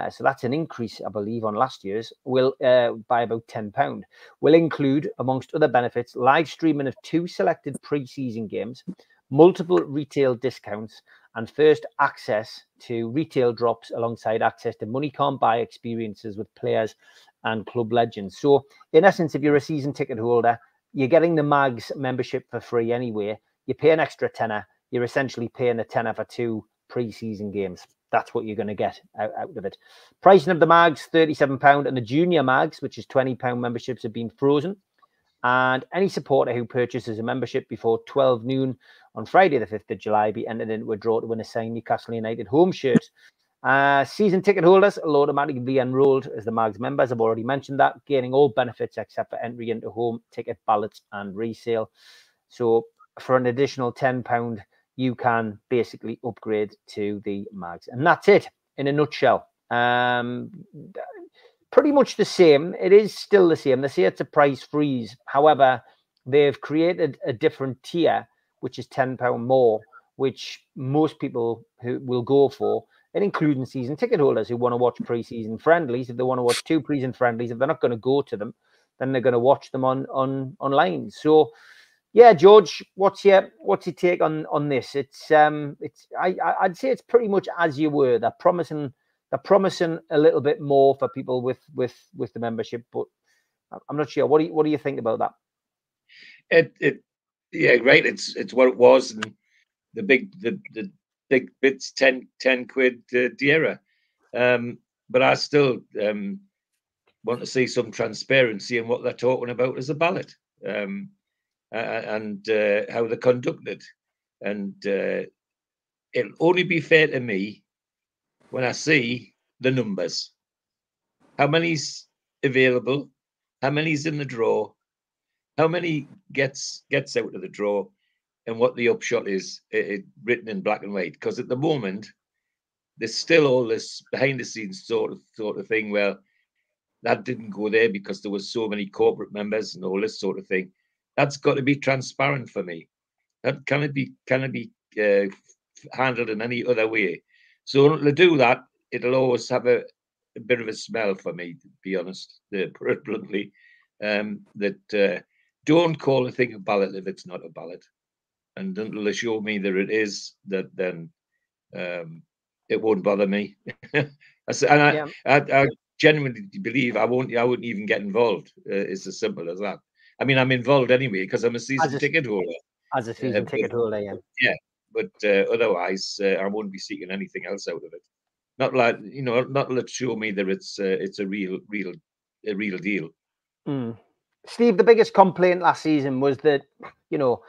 so that's an increase, I believe, on last year's, will by about £10, will include, amongst other benefits, live streaming of 2 selected pre-season games, multiple retail discounts, and first access to retail drops alongside access to money can't buy experiences with players and club legends. So in essence, if you're a season ticket holder, you're getting the Mags membership for free anyway. You pay an extra tenner. You're essentially paying a tenner for 2 pre-season games. That's what you're going to get out of it. Pricing of the Mags, £37, and the Junior Mags, which is £20 memberships, have been frozen. And any supporter who purchases a membership before 12 noon on Friday the 5th of July be entered into a draw to win a signed Newcastle United home shirt. Season ticket holders will automatically be enrolled as the Mags members. I've already mentioned that, gaining all benefits except for entry into home ticket ballots and resale. So for an additional £10, you can basically upgrade to the Mags. And that's it in a nutshell. Pretty much the same. It is still the same. They say it's a price freeze. However, they've created a different tier, which is £10 more, which most people who will go for, and including season ticket holders who want to watch pre-season friendlies. If they want to watch 2 pre-season friendlies, if they're not going to go to them, then they're going to watch them online. So, yeah, George, what's your take on this? I'd say it's pretty much as you were. They're promising a little bit more for people with the membership, but I'm not sure. What do you think about that? Yeah, right. It's what it was, and the big bits, 10 quid dearer. But I still want to see some transparency in what they're talking about as a ballot, and how they're conducted. And it'll only be fair to me when I see the numbers. How many's available? How many's in the draw? How many gets out of the draw? And what the upshot is, written in black and white. Because at the moment, there's still all this behind the scenes sort of thing. Well, that didn't go there because there was so many corporate members and all this sort of thing. That's got to be transparent for me. That cannot be handled in any other way. So to do that, it'll always have a bit of a smell for me, to be honest, put it bluntly. Don't call a thing a ballot if it's not a ballot. And until they show me that it is, then it won't bother me. I genuinely believe I wouldn't even get involved. It's as simple as that. I mean, I'm involved anyway because I'm a season ticket holder. As a season ticket holder, yeah. Yeah, but otherwise, I won't be seeking anything else out of it. Not like, you know, not let show me that it's a real deal. Mm. Steve, the biggest complaint last season was that, you know,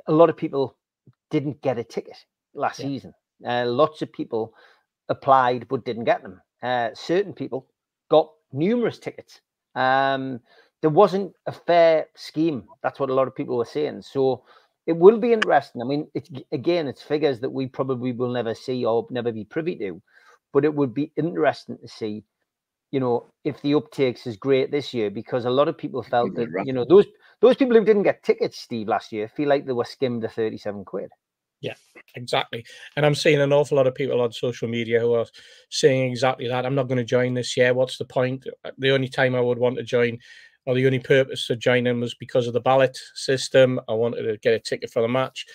a lot of people didn't get a ticket last season. Lots of people applied but didn't get them. Certain people got numerous tickets. There wasn't a fair scheme. That's what a lot of people were saying. So it will be interesting. I mean, it's figures that we probably will never see or never be privy to, but it would be interesting to see, you know, if the uptakes is great this year, because a lot of people felt that, you know, those people who didn't get tickets, Steve, last year feel like they were skimmed the 37 quid. Yeah, exactly. And I'm seeing an awful lot of people on social media who are saying exactly that. I'm not going to join this year. What's the point? The only time I would want to join, or the only purpose to join in, was because of the ballot system. I wanted to get a ticket for the match.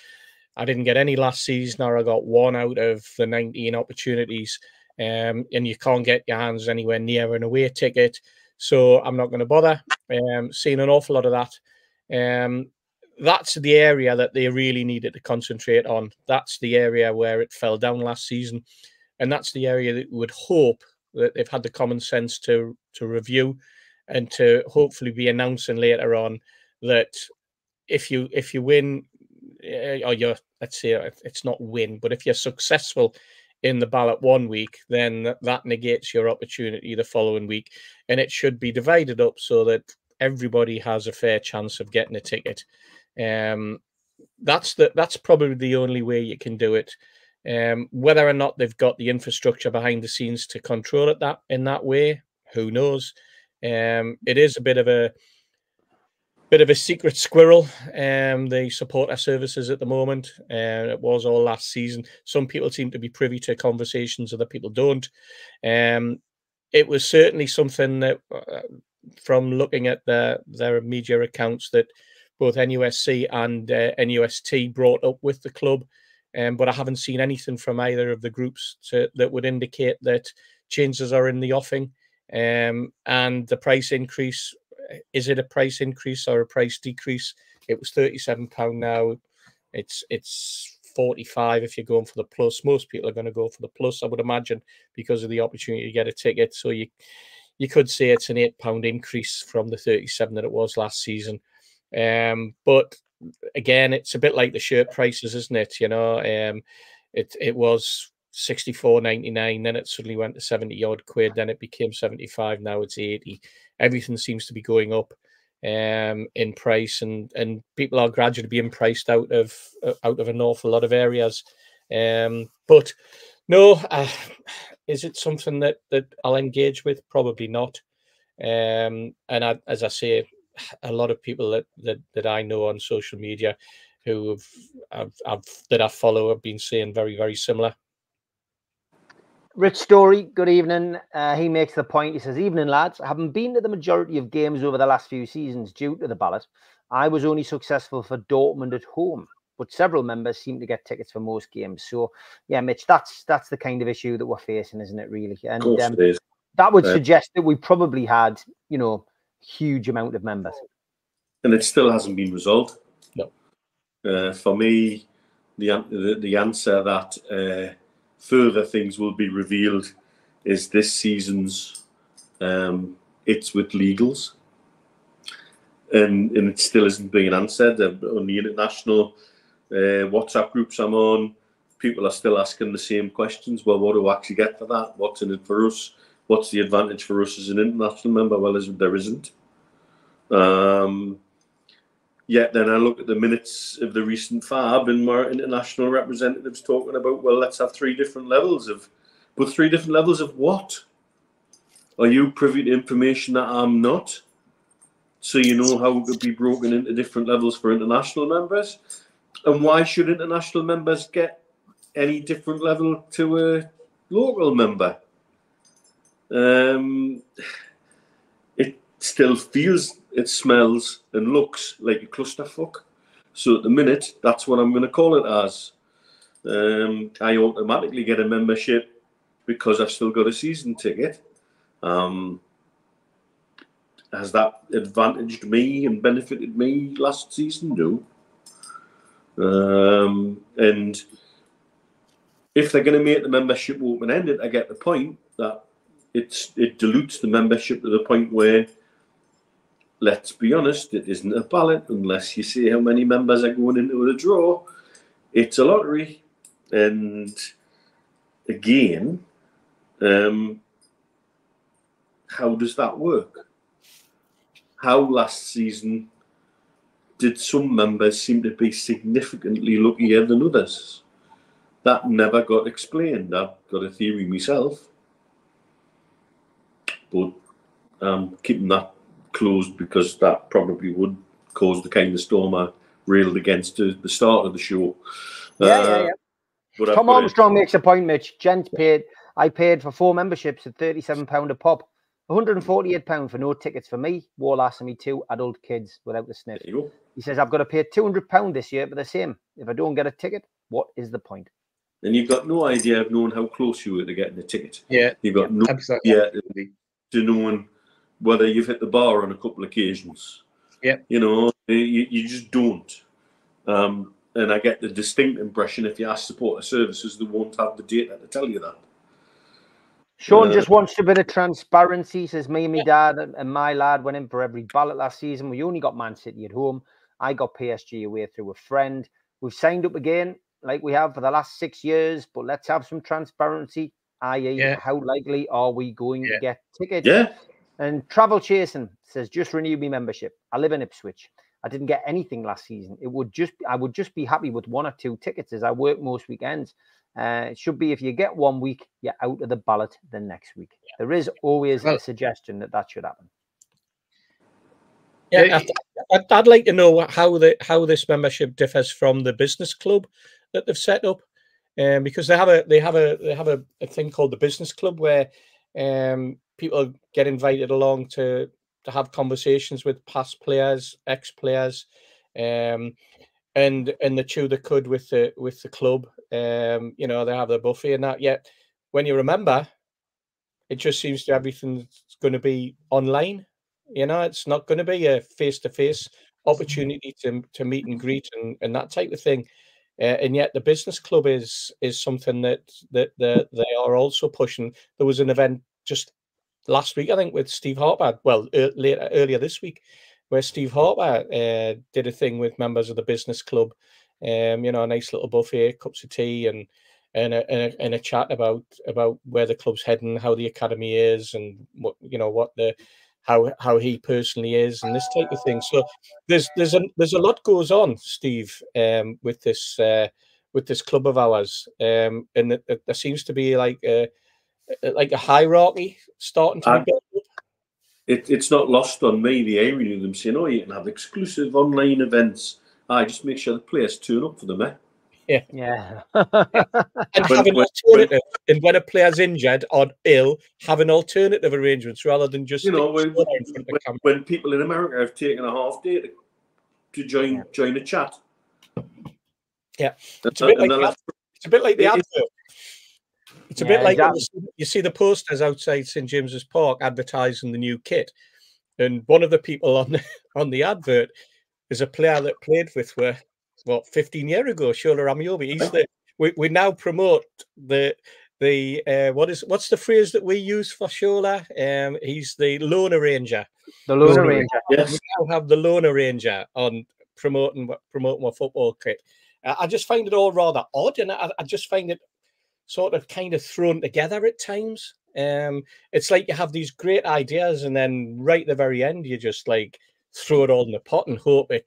I didn't get any last season, or I got one out of the 19 opportunities. And you can't get your hands anywhere near an away ticket. So I'm not going to bother. Seeing an awful lot of that. That's the area that they really needed to concentrate on. That's the area where it fell down last season. And that's the area that we would hope that they've had the common sense to review, and to hopefully be announcing later on that if you win, or let's say it's not win, but if you're successful in the ballot one week, then that negates your opportunity the following week. And it should be divided up so that everybody has a fair chance of getting a ticket. That's probably the only way you can do it. Whether or not they've got the infrastructure behind the scenes to control it in that way, who knows? It is a bit of a secret squirrel, the supporter services at the moment. It was all last season. Some people seem to be privy to conversations, other people don't. It was certainly something that, from looking at their media accounts, that both NUSC and NUST brought up with the club. But I haven't seen anything from either of the groups that would indicate that changes are in the offing. And the price increase, is it a price increase or a price decrease? It was £37 now. It's 45 if you're going for the plus. Most people are going to go for the plus, I would imagine, because of the opportunity to get a ticket. So you could say it's an £8 increase from the 37 that it was last season. But again, it's a bit like the shirt prices, isn't it? You know, it was $64.99, then it suddenly went to 70 odd quid, then it became 75, now it's 80. Everything seems to be going up in price, and people are gradually being priced out of an awful lot of areas. But no, is it something that I'll engage with? Probably not. And as I say, a lot of people that I know on social media who that I follow have been saying very, very similar. Rich Story, good evening. He makes the point. He says, "Evening, lads. Having been to the majority of games over the last few seasons due to the ballot, I was only successful for Dortmund at home, but several members seem to get tickets for most games." So, yeah, Mitch, that's the kind of issue that we're facing, isn't it, really? And of course it is. That would suggest that we probably had, you know, huge amount of members. And it still hasn't been resolved. No. For me, the answer that further things will be revealed is this season's it's with legals, and it still isn't being answered. On the international WhatsApp groups I'm on, people are still asking the same questions. Well, what do I actually get for that? What's in it for us? What's the advantage for us as an international member? Well, there isn't. Yet then I look at the minutes of the recent FAB and more international representatives talking about, well, let's have 3 different levels of, but 3 different levels of what? Are you privy to information that I'm not? So you know how it could be broken into different levels for international members? And why should international members get any different level to a local member? It still feels, it smells and looks like a clusterfuck. So at the minute, that's what I'm going to call it as. I automatically get a membership because I've still got a season ticket. has that advantaged me and benefited me last season? No. And if they're going to make the membership open-ended, I get the point that it dilutes the membership to the point where, let's be honest, it isn't a ballot unless you see how many members are going into the draw. It's a lottery. And again, how does that work? How last season did some members seem to be significantly luckier than others? That never got explained. I've got a theory myself, but I'm keeping that closed because that probably would cause the kind of storm I railed against at the start of the show. Yeah. But Tom Armstrong makes a point, Mitch. I paid for 4 memberships at £37 a pop, £148 for no tickets for me, Warlass, and me 2 adult kids without the sniff. There you go. He says, I've got to pay £200 this year for the same. If I don't get a ticket, what is the point? And you've got no idea of knowing how close you were to getting a ticket. Yeah. You've got no absolutely. idea to knowing whether you've hit the bar on a couple of occasions. Yeah. You know, you just don't. And I get the distinct impression if you ask supporter services, they won't have the data to tell you that. Sean just wants a bit of transparency. Says me and my dad and my lad went in for every ballot last season. We only got Man City at home. I got PSG away through a friend. We've signed up again like we have for the last 6 years, but let's have some transparency, i.e. how likely are we going to get tickets? Yeah. And Travel Chasing says, just renew my membership. I live in Ipswich. I didn't get anything last season. I would just be happy with 1 or 2 tickets as I work most weekends. It should be if you get 1 week, you're out of the ballot the next week. There is always a suggestion that should happen. Yeah, I'd like to know how this membership differs from the business club that they've set up, because they have a thing called the business club where people get invited along to have conversations with past players, ex-players, and they chew the cud with the club. You know, they have the buffet and that. Yet when you remember, it just seems to everything's going to be online. You know, it's not going to be a face-to-face opportunity to meet and greet and that type of thing. And yet the business club is something that they are also pushing. There was an event just last week, I think, with Steve Harper. Well, earlier this week, where Steve Harper did a thing with members of the business club. You know, a nice little buffet, cups of tea, and a chat about where the club's heading, how the academy is, and how he personally is, and this type of thing. So there's a lot goes on, Steve, with this club of ours, and there seems to be like a hierarchy starting to be built up. It's not lost on me, the irony of them saying, oh, you can have exclusive online events. Just make sure the players turn up for them, eh? Yeah. And have an alternative. And when a player's injured or ill, have an alternative arrangements rather than just, you know, when people in America have taken a half day to join a chat. Yeah. It's a bit like the advert. It's a bit like you see the posters outside St James's Park advertising the new kit, and one of the people on the advert is a player that played with 15 years ago, Shola Ramiobi. We now promote what's the phrase that we use for Shola? He's the loan arranger. The loan arranger. Yes. We now have the loan arranger on promoting my football kit. I just find it all rather odd, and I just find it sort of kind of thrown together at times. It's like you have these great ideas, and then right at the very end, you just like throw it all in the pot and hope they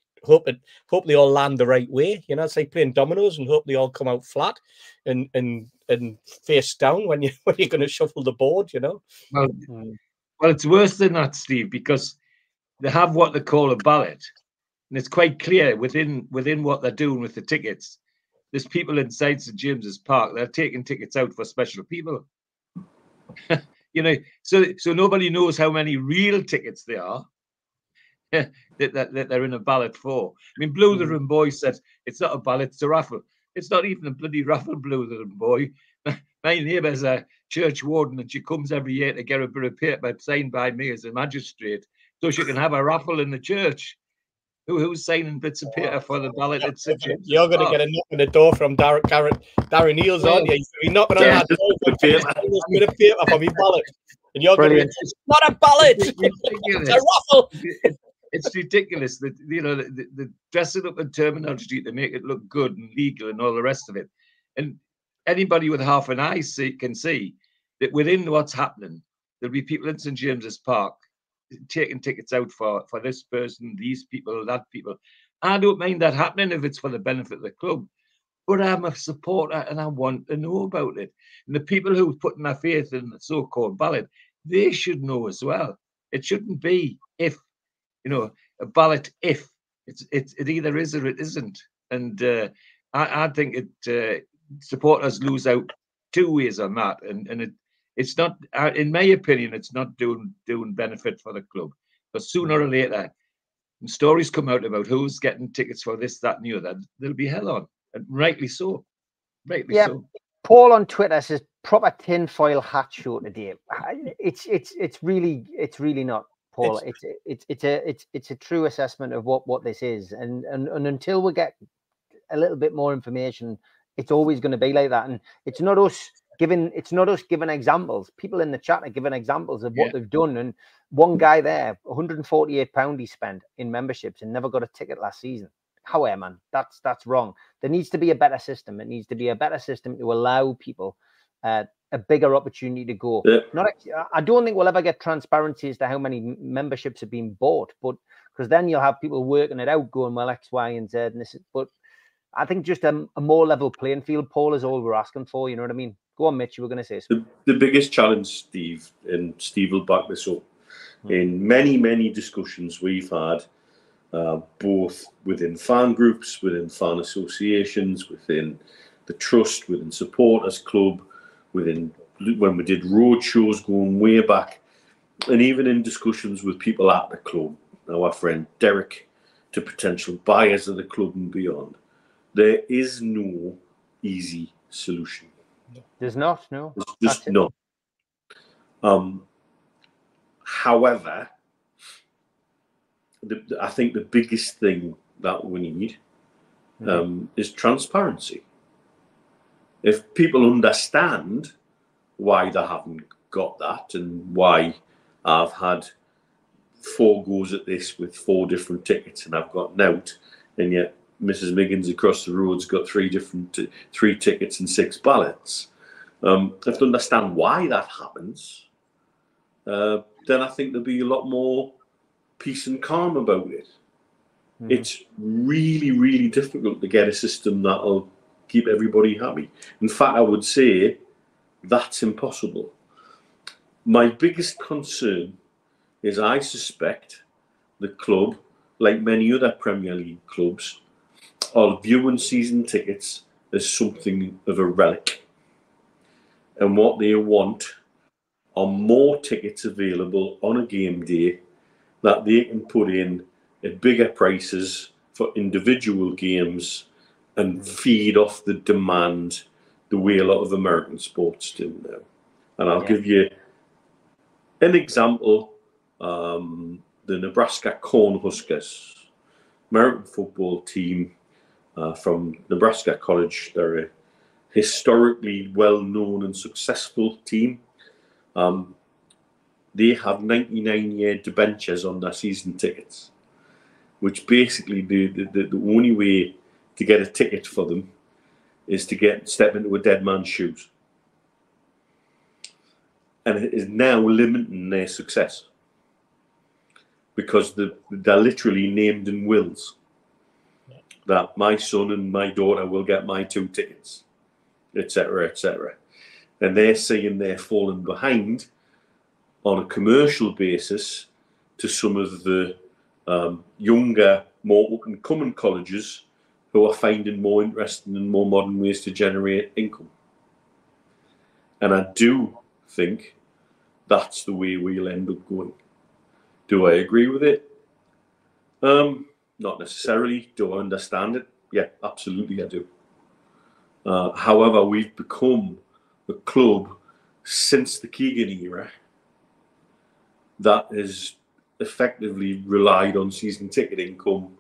all land the right way. You know, it's like playing dominoes and hope they all come out flat and face down when you're going to shuffle the board. You know. Well, it's worse than that, Steve, because they have what they call a ballot, and it's quite clear within what they're doing with the tickets. There's people inside St James's Park. They're taking tickets out for special people. You know, so nobody knows how many real tickets there are that they're in a ballot for. I mean, Blue the Room Boy said it's not a ballot, it's a raffle. It's not even a bloody raffle, Blue the Room Boy. My neighbour's a church warden, and she comes every year to get a bit of paper signed by me as a magistrate so she can have a raffle in the church. Who's signing bits of paper for the ballot at St. James's You're going to get a knock on the door from Darren Eales, aren't you? You're knocking on that door. A bit of paper for me ballot. And you're going to be, it's not a ballot. It's a raffle. It's ridiculous that, you know, the dressing up and terminology to make it look good and legal and all the rest of it. And anybody with half an eye can see that within what's happening, there'll be people in St. James's Park taking tickets out for this person, these people, that people. I don't mind that happening if it's for the benefit of the club, but I'm a supporter and I want to know about it. And the people who are putting their faith in the so-called ballot, they should know as well. It shouldn't be if, you know, a ballot if. It either is or it isn't. And I think supporters lose out two ways on that, and it's not, in my opinion, it's not doing benefit for the club. But sooner or later, when stories come out about who's getting tickets for this, that, and the other, there'll be hell on, and rightly so. Rightly so. Paul on Twitter says proper tinfoil hat show today. It's really not, Paul. It's a true assessment of what this is, and until we get a little bit more information, it's always going to be like that. And it's not us giving examples. People in the chat are giving examples of what they've done. And one guy there, £148 he spent in memberships and never got a ticket last season. However, man, that's wrong. There needs to be a better system. It needs to be a better system to allow people a bigger opportunity to go. I don't think we'll ever get transparency as to how many memberships have been bought, but because then you'll have people working it out, going, well, X, Y, and Z, and this. But I think just a more level playing field, Paul, is all we're asking for. You know what I mean? Go on, Mitch. You were going to say something. The biggest challenge, Steve, and Steve will back this up, in many discussions we've had, both within fan groups, within fan associations, within the trust, within supporters club, when we did road shows going way back, and even in discussions with people at the club, our friend Derek, to potential buyers of the club and beyond. There is no easy solution. There's not, no. There's just not. However, I think the biggest thing that we need is transparency. If people understand why they haven't got that and why I've had 4 goes at this with 4 different tickets and I've got nout, and yet Mrs. Miggins across the road's got 3 tickets and 6 ballots. If they understand why that happens, then I think there'll be a lot more peace and calm about it. It's really difficult to get a system that'll keep everybody happy. In fact, I would say that's impossible. My biggest concern is I suspect the club, like many other Premier League clubs, are viewing season tickets as something of a relic. And what they want are more tickets available on a game day that they can put in at bigger prices for individual games and feed off the demand the way a lot of American sports do now. And I'll give you an example. The Nebraska Cornhuskers, American football team from Nebraska College. They're a historically well-known and successful team. They have 99-year debentures on their season tickets, which basically the only way to get a ticket for them is to step into a dead man's shoes. And it is now limiting their success because they're literally named in wills that my son and my daughter will get my 2 tickets, etc., etc. And they're seeing they're falling behind on a commercial basis to some of the younger, more up-and-coming colleges who are finding more interesting and more modern ways to generate income. And I do think that's the way we'll end up going. Do I agree with it? Not necessarily. Do I understand it? Yeah, absolutely I do. However, we've become a club since the Keegan era that has effectively relied on season ticket income,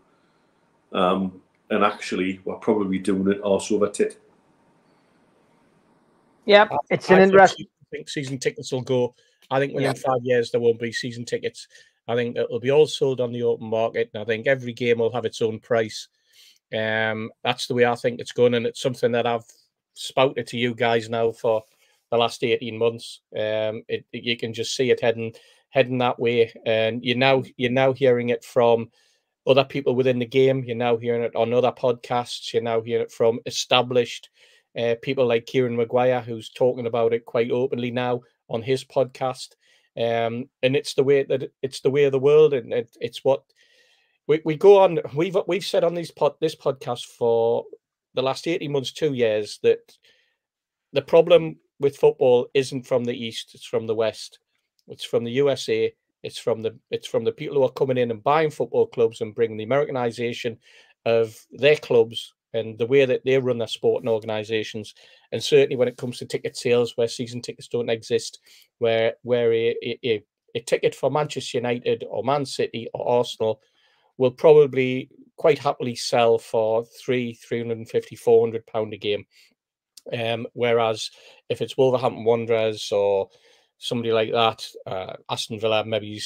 and actually we're probably doing it arse over tit. Yeah, it's an interesting. I think season tickets will go. I think within 5 years there won't be season tickets. I think it'll be all sold on the open market, and I think every game will have its own price. That's the way I think it's going, and it's something that I've spouted to you guys now for the last 18 months. You can just see it heading that way, and you're now hearing it from other people within the game. You're now hearing it on other podcasts. You're now hearing it from established people like Kieran Maguire, who's talking about it quite openly now on his podcast. And it's the way of the world, and it's what we go on. We've said on this podcast for the last 18 months, 2 years, that the problem with football isn't from the East, it's from the West. It's from the USA. It's from the people who are coming in and buying football clubs and bringing the Americanization of their clubs and the way that they run their sporting organizations. And certainly when it comes to ticket sales, where season tickets don't exist, where a ticket for Manchester United or Man City or Arsenal will probably quite happily sell for £350, £400 a game. Whereas if it's Wolverhampton Wanderers or somebody like that, Aston Villa, maybe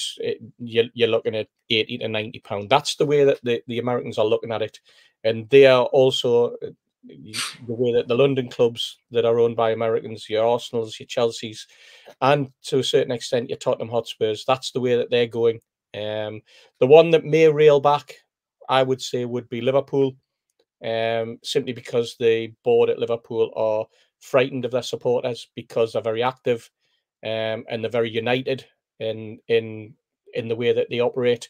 you're looking at £80 to £90. That's the way that the Americans are looking at it. And they are also the way that the London clubs that are owned by Americans, your Arsenals, your Chelseas, and to a certain extent your Tottenham Hotspurs, that's the way that they're going. The one that may reel back, I would say, would be Liverpool, simply because the board at Liverpool are frightened of their supporters because they're very active, and they're very united in the way that they operate.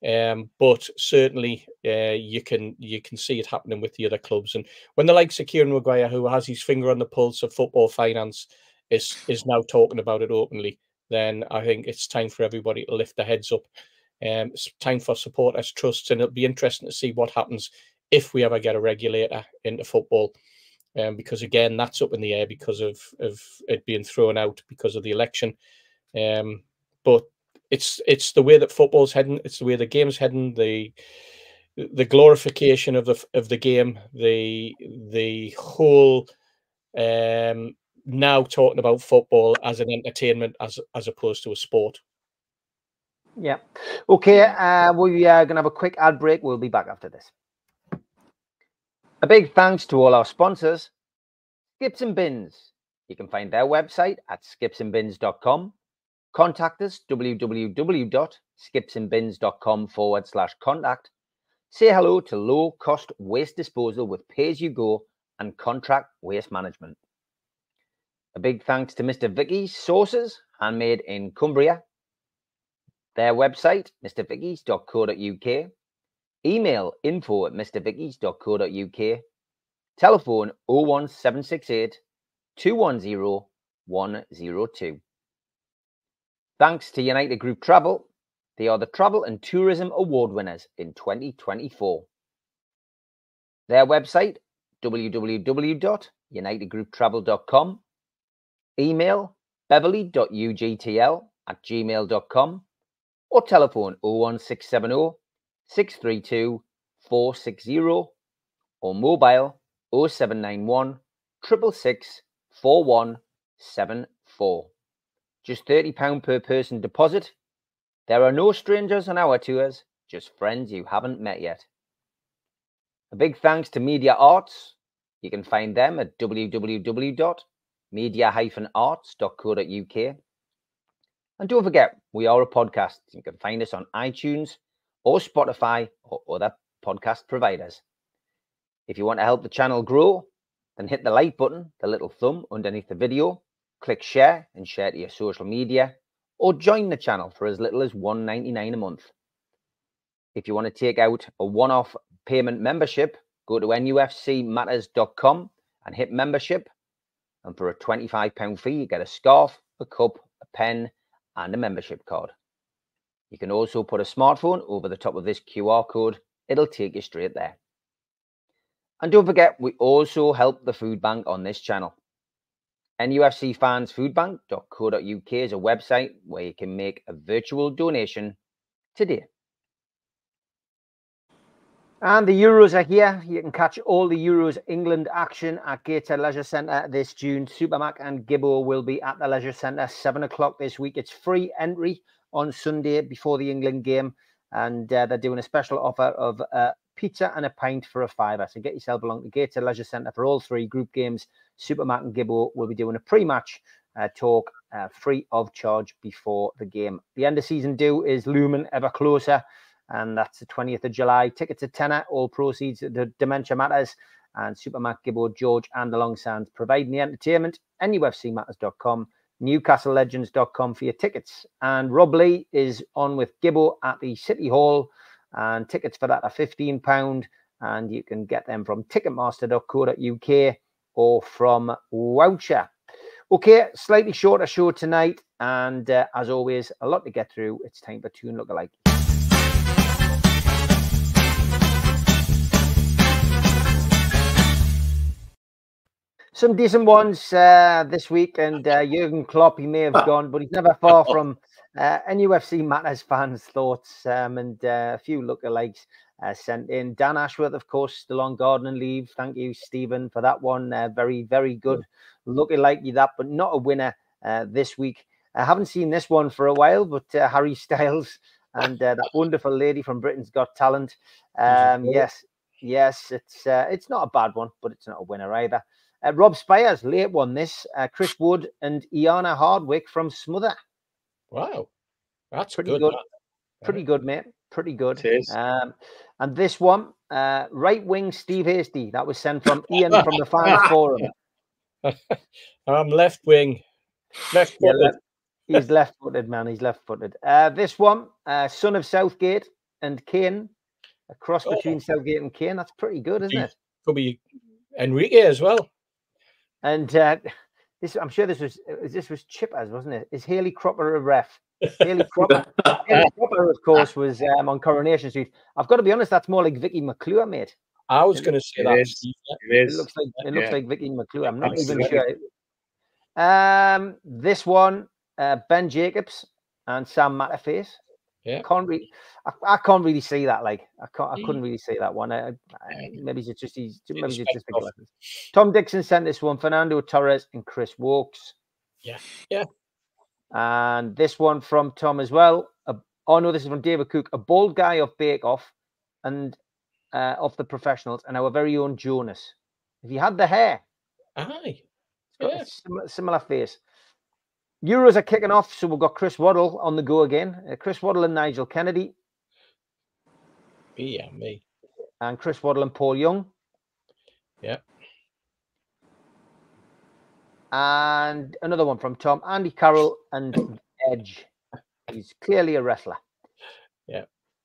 But certainly you can see it happening with the other clubs. And when the likes of Kieran Maguire, who has his finger on the pulse of football finance, is now talking about it openly, then I think it's time for everybody to lift their heads up. It's time for supporters' trusts, and it'll be interesting to see what happens if we ever get a regulator into football. Because again, that's up in the air because of it being thrown out because of the election. But it's the way that football's heading. It's the way the game's heading. The glorification of the game. The whole now talking about football as an entertainment as opposed to a sport. Yeah. Okay. We are going to have a quick ad break. We'll be back after this. A big thanks to all our sponsors. Skips and Bins. You can find their website at skipsandbins.com. Contact us, www.skipsandbins.com/contact. Say hello to low-cost waste disposal with pay-as-you-go and contract waste management. A big thanks to Mr. Vicky's Sauces, handmade in Cumbria. Their website, mrvickies.co.uk. Email info@mrvickies.co.uk. Telephone 01768 210 102. Thanks to United Group Travel. They are the Travel and Tourism Award winners in 2024. Their website, www.unitedgrouptravel.com. Email beverly.ugtl@gmail.com or telephone 01670 632 460 or mobile 0791 666 4174. Just £30 per person deposit. There are no strangers on our tours, just friends you haven't met yet. A big thanks to Media Arts. You can find them at www.media-arts.co.uk. And don't forget, we are a podcast. You can find us on iTunes or Spotify or other podcast providers. If you want to help the channel grow, then hit the like button, the little thumb underneath the video, click share and share to your social media, or join the channel for as little as $1.99 a month. If you want to take out a one-off payment membership, go to nufcmatters.com and hit membership. And for a £25 fee, you get a scarf, a cup, a pen, and a membership card. You can also put a smartphone over the top of this QR code. It'll take you straight there. And don't forget, we also help the food bank on this channel. nufcfansfoodbank.co.uk is a website where you can make a virtual donation today. And the Euros are here. You can catch all the Euros England action at Gateshead Leisure Centre this June. Supermac and Gibbo will be at the Leisure Centre 7 o'clock this week. It's free entry on Sunday before the England game. And they're doing a special offer of pizza and a pint for £5. So get yourself along to Gateshead Leisure Centre for all 3 group games. Supermac and Gibbo will be doing a pre-match talk free of charge before the game. The end of season due is looming ever closer. And that's the 20th of July. Tickets are tenner. All proceeds to Dementia Matters. And Supermac, Gibbo, George and the Longsands providing the entertainment. nufcmatters.com, newcastlelegends.com for your tickets. And Rob Lee is on with Gibbo at the City Hall. And tickets for that are £15. And you can get them from ticketmaster.co.uk or from Woucher. Okay, slightly shorter show tonight. And as always, a lot to get through. It's time for Tune Lookalike. Some decent ones this week, and Jurgen Klopp, he may have gone, but he's never far from NUFC Matters fans' thoughts and a few lookalikes sent in. Dan Ashworth, of course, still on gardening leave. Thank you, Stephen, for that one. Very, very good lookalike you that, but not a winner this week. I haven't seen this one for a while, but Harry Styles and that wonderful lady from Britain's Got Talent. Yes, it's not a bad one, but it's not a winner either. Rob Spires, late one this. Chris Wood and Iana Hardwick from Smother. Wow. That's pretty good. good. Pretty good, mate. Pretty good. It is. And this one, right wing Steve Hasty. That was sent from Ian from the Fans Forum. I'm left wing. Left footed. He's left footed, man. He's left footed. This one, son of Southgate and Kane. A cross between Southgate and Kane. That's pretty good, isn't it? Could be Enrique as well. And this, I'm sure this was Chippers, wasn't it? Is Haley Cropper a ref? Haley Cropper, of course, was on Coronation Street. I've got to be honest, that's more like Vicky McClure, mate. I was going to say that. It looks like Vicky McClure. I'm not even sure. This one, Ben Jacobs and Sam Matterface. Yeah, I can't really see that. Like I couldn't really see that one. Maybe it's just Tom Dixon sent this one. Fernando Torres and Chris Wokes. Yeah. And this one from Tom as well. This is from David Cook. A bald guy off Bake Off and of the Professionals, and our very own Jonas. If he had the hair, aye, a similar face. Euros are kicking off, so we've got Chris Waddle on the go again. Chris Waddle and Nigel Kennedy. Yeah, me. And Chris Waddle and Paul Young. Yeah. And another one from Tom. Andy Carroll and Edge. He's clearly a wrestler. Yeah.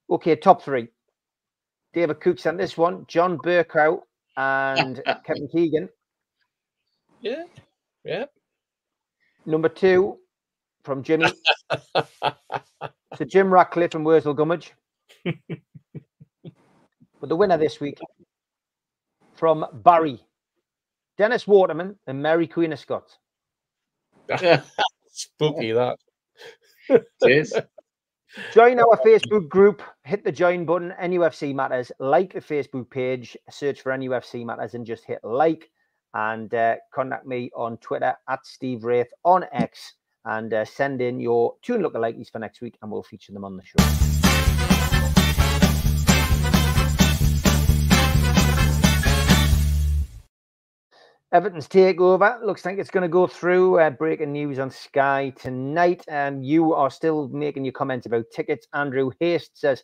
Okay, top 3. David Cook sent this one. John Burkow and Kevin Keegan. Yeah. Number 2 from Jimmy. So Jim Ratcliffe and Wurzel Gummidge. But the winner this week from Barry, Dennis Waterman and Mary Queen of Scots. Spooky, that. It is. Join our Facebook group. Hit the join button. NUFC Matters. Like the Facebook page. Search for NUFC Matters and just hit like. And contact me on Twitter at Steve Wraith, on X, and send in your tune lookalikes for next week, and we'll feature them on the show. Everton's takeover looks like it's going to go through. Breaking news on Sky tonight, and you are still making your comments about tickets. Andrew Haste says,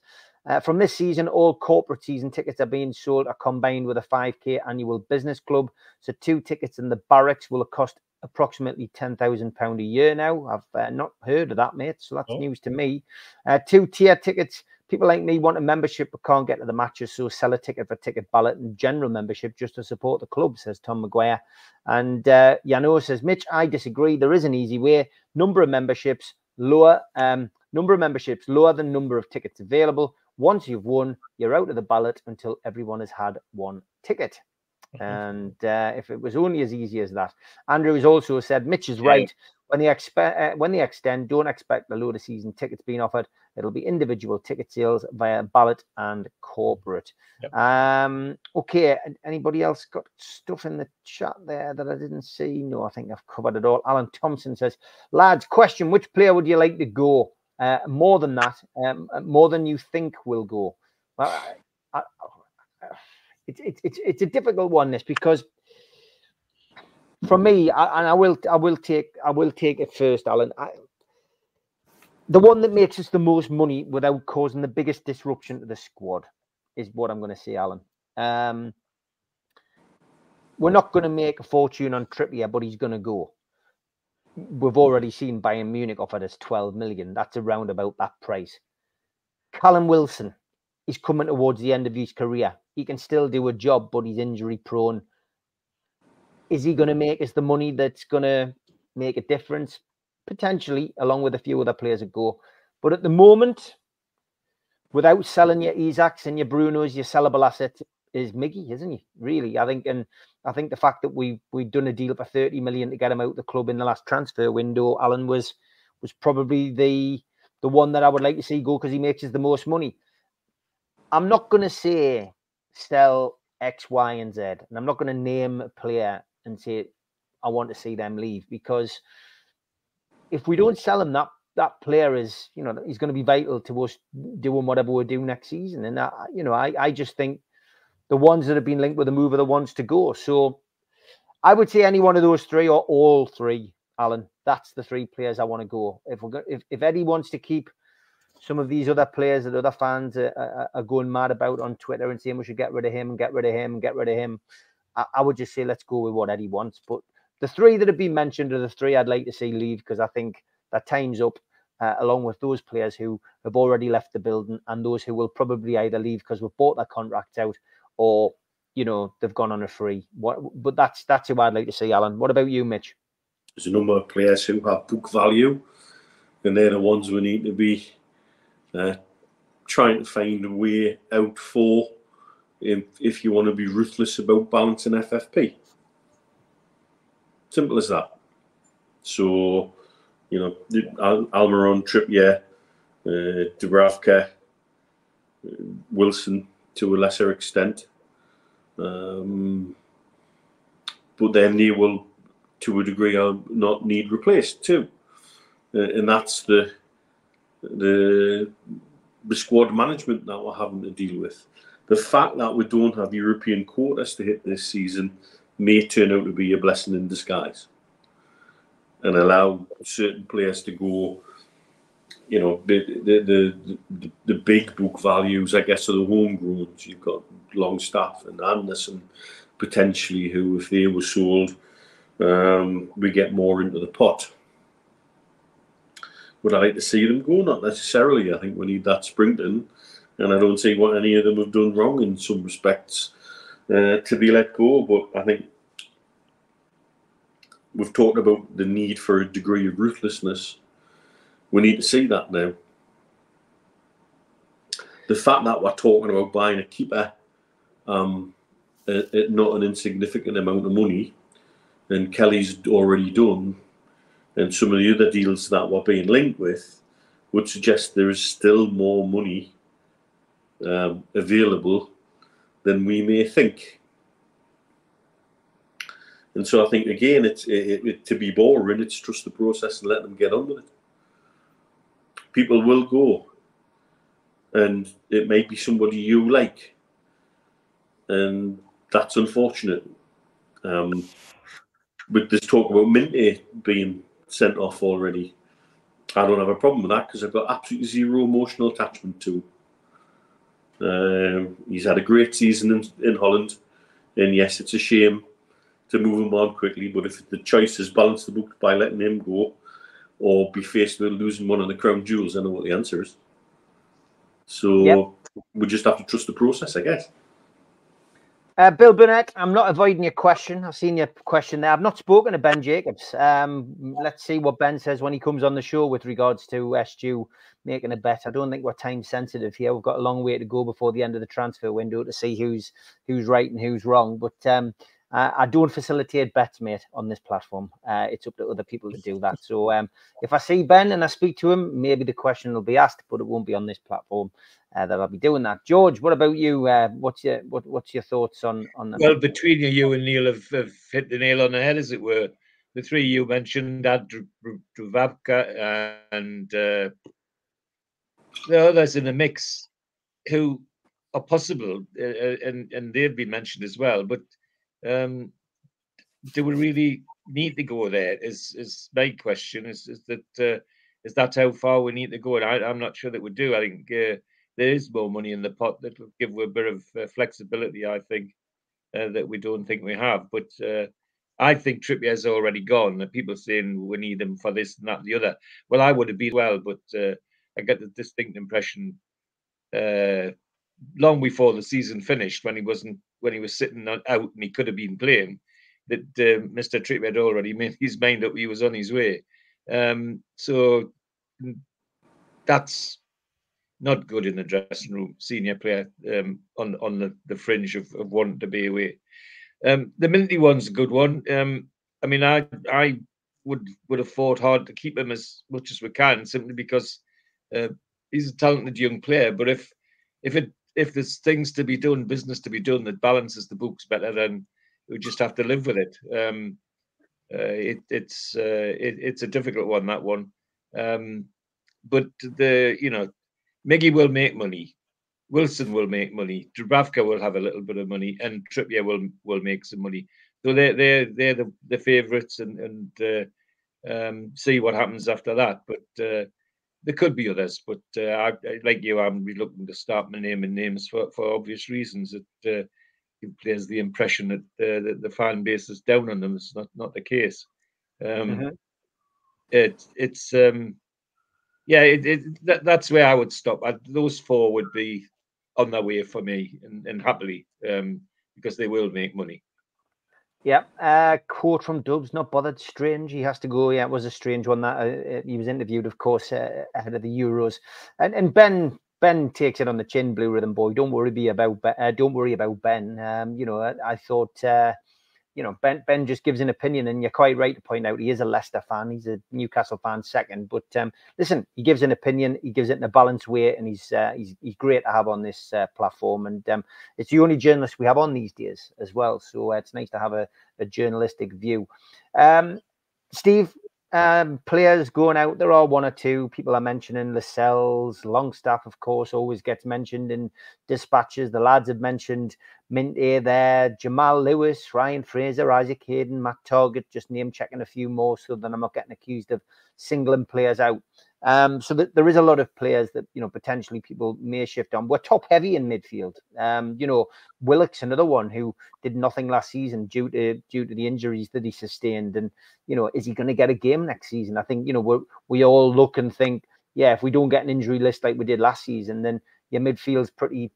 from this season, all corporate season tickets are being sold are combined with a 5k annual business club. So 2 tickets in the barracks will cost approximately £10,000 a year now. I've not heard of that, mate. So that's news to me. 2-tier tickets. People like me want a membership but can't get to the matches, so sell a ticket for Ticket Ballot and general membership just to support the club, says Tom Maguire. And Yano says, Mitch, I disagree. There is an easy way. Number of memberships lower than number of tickets available. Once you've won, you're out of the ballot until everyone has had 1 ticket. And if it was only as easy as that. Andrew has also said, Mitch is right. When they extend, don't expect a load of season tickets being offered. It'll be individual ticket sales via ballot and corporate. Yep. Okay. Anybody else got stuff in the chat there that I didn't see? No, I think I've covered it all. Alan Thompson says, lads, question, which player would you like to go? More than that, more than you think will go. Well, it's a difficult one, this, because for me, I will take it first, Alan. The one that makes us the most money without causing the biggest disruption to the squad is what I'm going to say, Alan. We're not going to make a fortune on Trippier, but he's going to go. We've already seen Bayern Munich offered us 12 million. That's around about that price. Callum Wilson is coming towards the end of his career. He can still do a job, but he's injury prone. Is he going to make us the money that's going to make a difference? Potentially, along with a few other players that go. But at the moment, without selling your Isaacs and your Brunos, your sellable asset is Miggy, isn't he? Really, I think. And I think the fact that we've done a deal for 30 million to get him out of the club in the last transfer window, Alan, was probably the one that I would like to see go, because he makes us the most money. I'm not going to say sell X, Y, and Z, and I'm not going to name a player and say I want to see them leave, because if we don't sell him, that player is, he's going to be vital to us doing whatever we do next season. And I just think the ones that have been linked with the move are the ones to go. So I would say any one of those three, or all three, Alan. That's the three players I want to go. If Eddie wants to keep some of these other players that other fans are going mad about on Twitter and saying we should get rid of him and get rid of him and get rid of him, I would just say let's go with what Eddie wants. But the three that have been mentioned are the three I'd like to see leave, because I think that time's up, along with those players who have already left the building and those who will probably either leave because we've bought their contracts out, or they've gone on a free. But that's who I'd like to see, Alan. What about you, Mitch? There's a number of players who have book value, and they're the ones we need to be trying to find a way out for, if you want to be ruthless about balancing FFP. Simple as that. So, Almiron, Trippier, Dubravka, Wilson to a lesser extent. But then they will, to a degree, not need replaced too. And that's the squad management that we're having to deal with. The fact that we don't have European quotas to hit this season may turn out to be a blessing in disguise, and allow certain players to go. The big book values, I guess, are the homegrowns. You've got Longstaff and Anderson potentially, who, if they were sold, we get more into the pot. Would I like to see them go? Not necessarily. I think we need that sprinting, and I don't see what any of them have done wrong in some respects to be let go. But I think we've talked about the need for a degree of ruthlessness. We need to see that now. The fact that we're talking about buying a keeper at not an insignificant amount of money, and Kelly's already done, and some of the other deals that we're being linked with, would suggest there is still more money available than we may think. And so I think, again, to be boring, it's trust the process and let them get on with it. People will go, and it may be somebody you like, and that's unfortunate. With this talk about Minty being sent off already, I don't have a problem with that, because I've got absolutely zero emotional attachment to him. He's had a great season in Holland, and yes, it's a shame to move him on quickly, but if the choice is balance the book by letting him go, or be faced with losing one of the crown jewels, I know what the answer is. So we just have to trust the process, I guess. Bill Burnett, I'm not avoiding your question. I've seen your question there. I've not spoken to Ben Jacobs. Let's see what Ben says when he comes on the show with regards to Stu making a bet. I don't think we're time sensitive here. We've got a long way to go before the end of the transfer window to see who's right and who's wrong. But I don't facilitate bets, mate, on this platform. It's up to other people to do that. So if I see Ben and I speak to him, maybe the question will be asked, but it won't be on this platform. That I'll be doing that. George, what about you? What's your thoughts on that? Well, between you and Neil have hit the nail on the head, as it were. The three you mentioned, Dubravka and the others in the mix who are possible, and they've been mentioned as well. But do we really need to go there? Is my question. Is that how far we need to go? And I'm not sure that we do. I think there is more money in the pot that will give a bit of flexibility, I think, that we don't think we have. But I think Trippier's already gone. And people saying we need him for this and that and the other. Well, I would have been well, but I get the distinct impression long before the season finished, when he was sitting out and he could have been playing, that Mr. Trippier had already made his mind up. He was on his way. So that's not good in the dressing room, senior player on the fringe of wanting to be away. The Minty one's a good one. I mean, I would have fought hard to keep him as much as we can, simply because he's a talented young player. But if there's things to be done, business to be done that balances the books better, then we just have to live with it. It's a difficult one, that one. But Miggy will make money. Wilson will make money. Dubravka will have a little bit of money, and Trippier will make some money. So they're the favourites, and see what happens after that. But there could be others. But like you, I'm looking to start my naming names for obvious reasons. It gives the impression that the fan base is down on them. It's not the case. That's where I would stop. Those four would be on their way for me, and happily, because they will make money. Yeah. Quote from Dubs: "Not bothered. Strange. He has to go." Yeah, it was a strange one. That he was interviewed, of course, ahead of the Euros, and Ben takes it on the chin, Blue Rhythm Boy. Don't worry about Ben. I thought. Ben just gives an opinion, and you're quite right to point out he is a Leicester fan. He's a Newcastle fan second. But listen, he gives an opinion. He gives it in a balanced way, and he's great to have on this platform. And it's the only journalist we have on these days as well. So it's nice to have a journalistic view. Steve, players going out, there are one or two people are mentioning. Lascelles, Longstaff, of course, always gets mentioned in dispatches. The lads have mentioned Minty there, Jamal Lewis, Ryan Fraser, Isaac Hayden, Matt Targett, just name checking a few more so that I'm not getting accused of singling players out. So that there is a lot of players that potentially people may shift on. We're top heavy in midfield. Willock's another one who did nothing last season due to the injuries that he sustained. And is he going to get a game next season? I think we all look and think, yeah, if we don't get an injury list like we did last season, then your midfield's pretty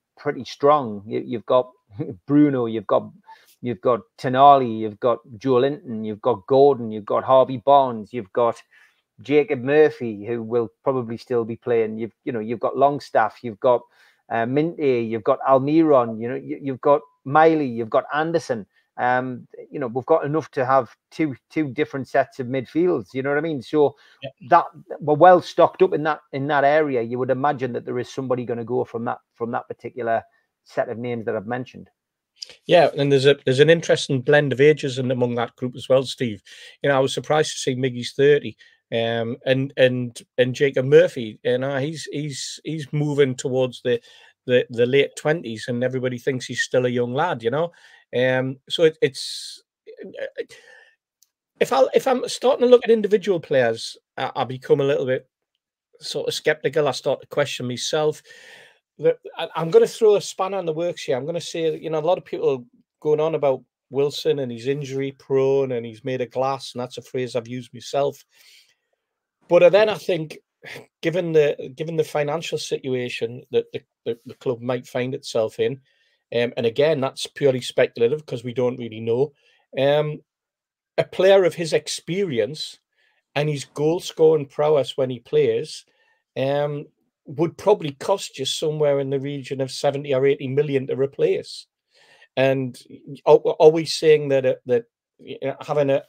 strong. You've got Bruno, you've got Tonali, you've got Joe Linton, you've got Gordon, you've got Harvey Barnes, you've got Jacob Murphy, who will probably still be playing. You've got Longstaff, you've got Minty, you've got Almiron, you've got Miley, you've got Anderson. We've got enough to have two different sets of midfields. You know what I mean? So that we're well stocked up in that area. You would imagine that there is somebody going to go from that particular set of names that I've mentioned. Yeah, and there's an interesting blend of ages among that group as well, Steve. I was surprised to see Miggy's 30. And Jacob Murphy, he's moving towards the late 20s, and everybody thinks he's still a young lad, So it's if I'm starting to look at individual players, I become a little bit sort of skeptical. I start to question myself. I'm going to throw a spanner in the works here. I'm going to say that, a lot of people going on about Wilson and he's injury prone and he's made of glass, and that's a phrase I've used myself. But then I think, given the financial situation that the club might find itself in, And again, that's purely speculative because we don't really know. A player of his experience and his goal-scoring prowess when he plays would probably cost you somewhere in the region of 70 or 80 million to replace. And are we saying that having a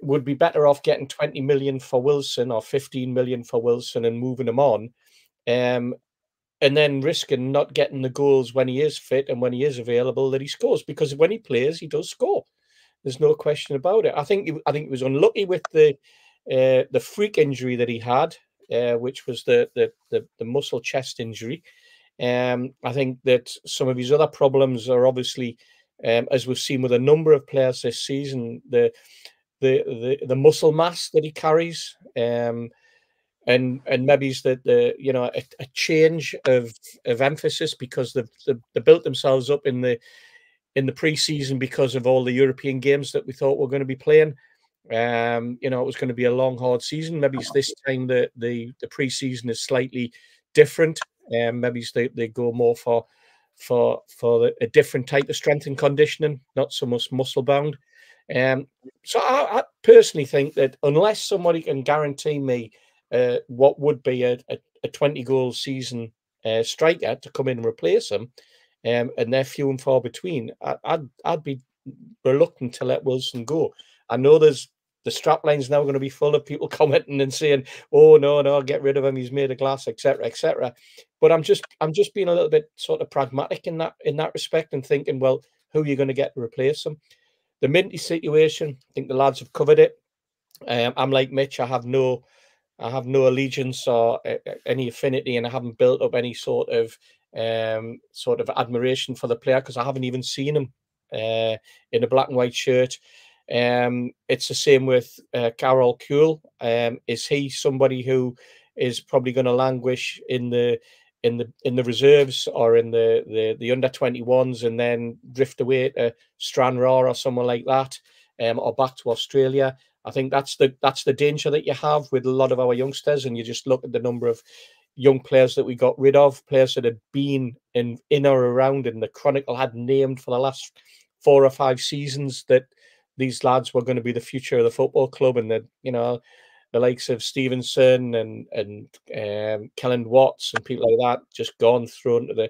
would be better off getting 20 million for Wilson or 15 million for Wilson and moving him on, and then risking not getting the goals when he is fit and when he is available that he scores? Because when he plays, he does score. There's no question about it. I think he was unlucky with the freak injury that he had, which was the muscle chest injury. I think that some of his other problems are obviously, as we've seen with a number of players this season, the muscle mass that he carries, and maybe it's that a change of emphasis because they built themselves up in the pre-season because of all the European games that we thought were going to be playing. It was going to be a long, hard season. Maybe it's this time the pre-season is slightly different. Maybe they go more for a different type of strength and conditioning, not so much muscle bound. So I personally think that unless somebody can guarantee me what would be a 20-goal season striker to come in and replace him, and they're few and far between, I'd be reluctant to let Wilson go. I know the strapline's now going to be full of people commenting and saying, "Oh no, get rid of him. He's made of glass, etc., etc." But I'm just being a little bit sort of pragmatic in that respect and thinking, well, who are you going to get to replace him? The Minty situation, I think the lads have covered it. I'm like Mitch. I have no allegiance or any affinity, and I haven't built up any sort of admiration for the player because I haven't even seen him in a black and white shirt. It's the same with Carol Kuhl. Is he somebody who is probably going to languish in the reserves or in the under 21s and then drift away to Stranraer or somewhere like that, or back to Australia? I think that's the danger that you have with a lot of our youngsters, and you just look at the number of young players that we got rid of, players that had been in or around, and the Chronicle had named for the last 4 or 5 seasons that these lads were going to be the future of the football club, and that the likes of Stevenson and Kellen Watts and people like that just gone thrown to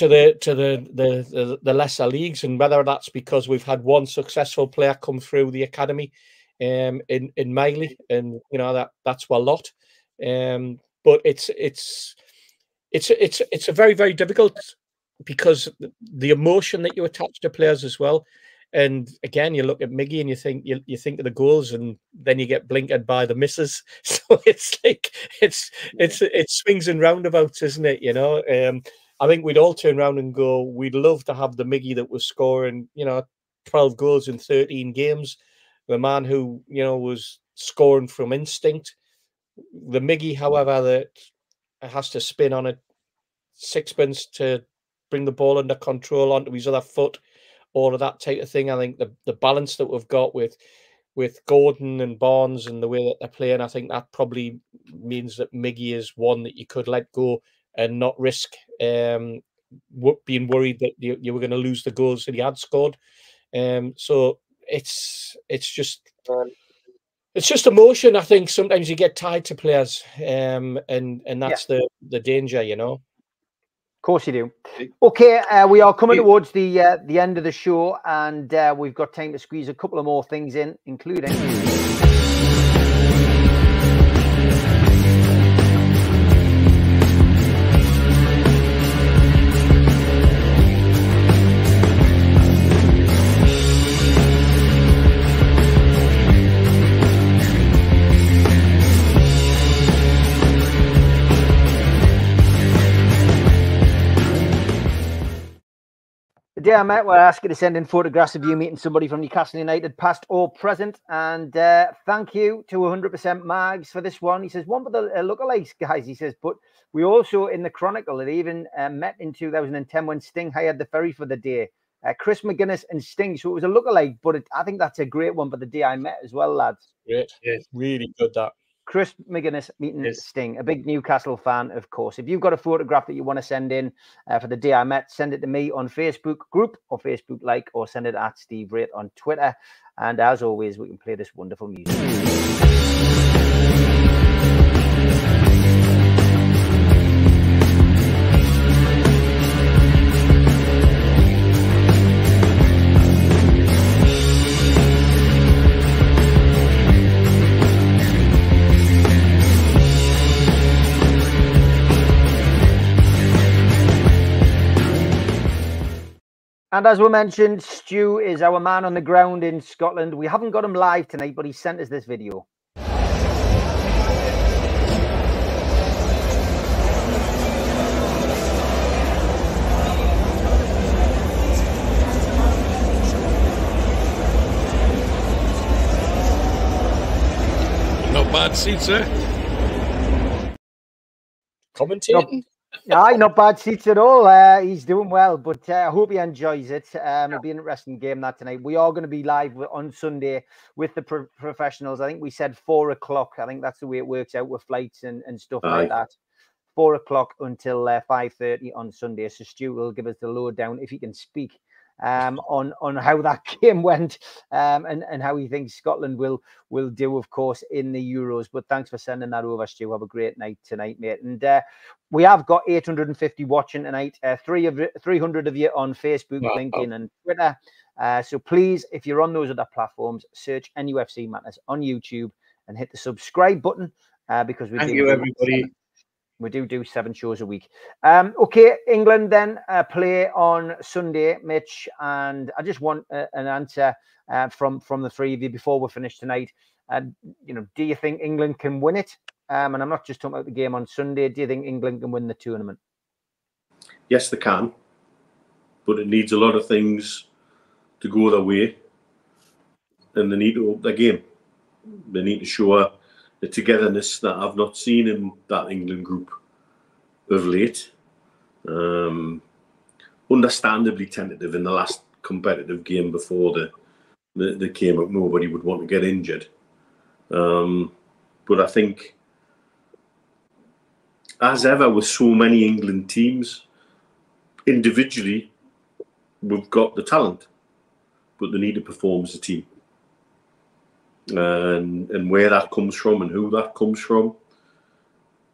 the lesser leagues. And whether that's because we've had one successful player come through the academy in Miley, and that's a lot. But it's a very, very difficult, because the emotion that you attach to players as well. And again, you look at Miggy and you think of the goals, and then you get blinkered by the misses. So it's like it swings and roundabouts, isn't it? I think we'd all turn around and go, we'd love to have the Miggy that was scoring 12 goals in 13 games, the man who was scoring from instinct. The Miggy, however, that has to spin on a sixpence to bring the ball under control onto his other foot, all of that type of thing. I think the balance that we've got with Gordon and Barnes and the way that they're playing, I think that probably means that Miggy is one that you could let go and not risk being worried that you were going to lose the goals that he had scored. So it's just emotion. I think sometimes you get tied to players, and that's the danger, Of course you do. Okay, we are coming towards the end of the show, and we've got time to squeeze a couple of more things in, including... Yeah, Matt, we're asking to send in photographs of you meeting somebody from Newcastle United, past or present. And thank you to 100% Mags for this one. He says, one for the lookalikes, guys. He says, but we also, in the Chronicle, it even met in 2010 when Sting hired the ferry for the day. Chris McGuinness and Sting. So it was a lookalike, but I think that's a great one for the day I met as well, lads. Great. Yeah, really good, that. Chris McGuinness meeting Yes. Sting, a big Newcastle fan, of course. If you've got a photograph that you want to send in for the day I met, send it to me on Facebook group or Facebook like, or send it at Steve Rate on Twitter. And as always, we can play this wonderful music. And as we mentioned, Stu is our man on the ground in Scotland. We haven't got him live tonight, but he sent us this video. Not bad seats, eh? Commentating. Aye, not bad seats at all. He's doing well, but I hope he enjoys it. It'll be an interesting game that tonight. We are going to be live on Sunday with the professionals. I think we said 4 o'clock. I think that's the way it works out with flights and stuff like that. 4 o'clock until 5:30 on Sunday. So Stu will give us the lowdown if he can speak on how that game went and how he thinks Scotland will do, of course, in the Euros. But thanks for sending that over, Stu. Have a great night tonight, mate. And we have got 850 watching tonight, 300 of you on Facebook, LinkedIn and Twitter. So please, if you're on those other platforms, search NUFC Matters on YouTube and hit the subscribe button because we Thank you, everybody. We do 7 shows a week. Okay, England then play on Sunday, Mitch, and I just want an answer from the three of you before we finish tonight. Do you think England can win it? And I'm not just talking about the game on Sunday. Do you think England can win the tournament? Yes, they can, but it needs a lot of things to go their way, and they need to up their game. They need to show the togetherness that I've not seen in that England group of late. Understandably tentative in the last competitive game before the came up. Nobody would want to get injured. But I think, as ever with so many England teams, individually, we've got the talent, but they need to perform as a team. And where that comes from and who that comes from,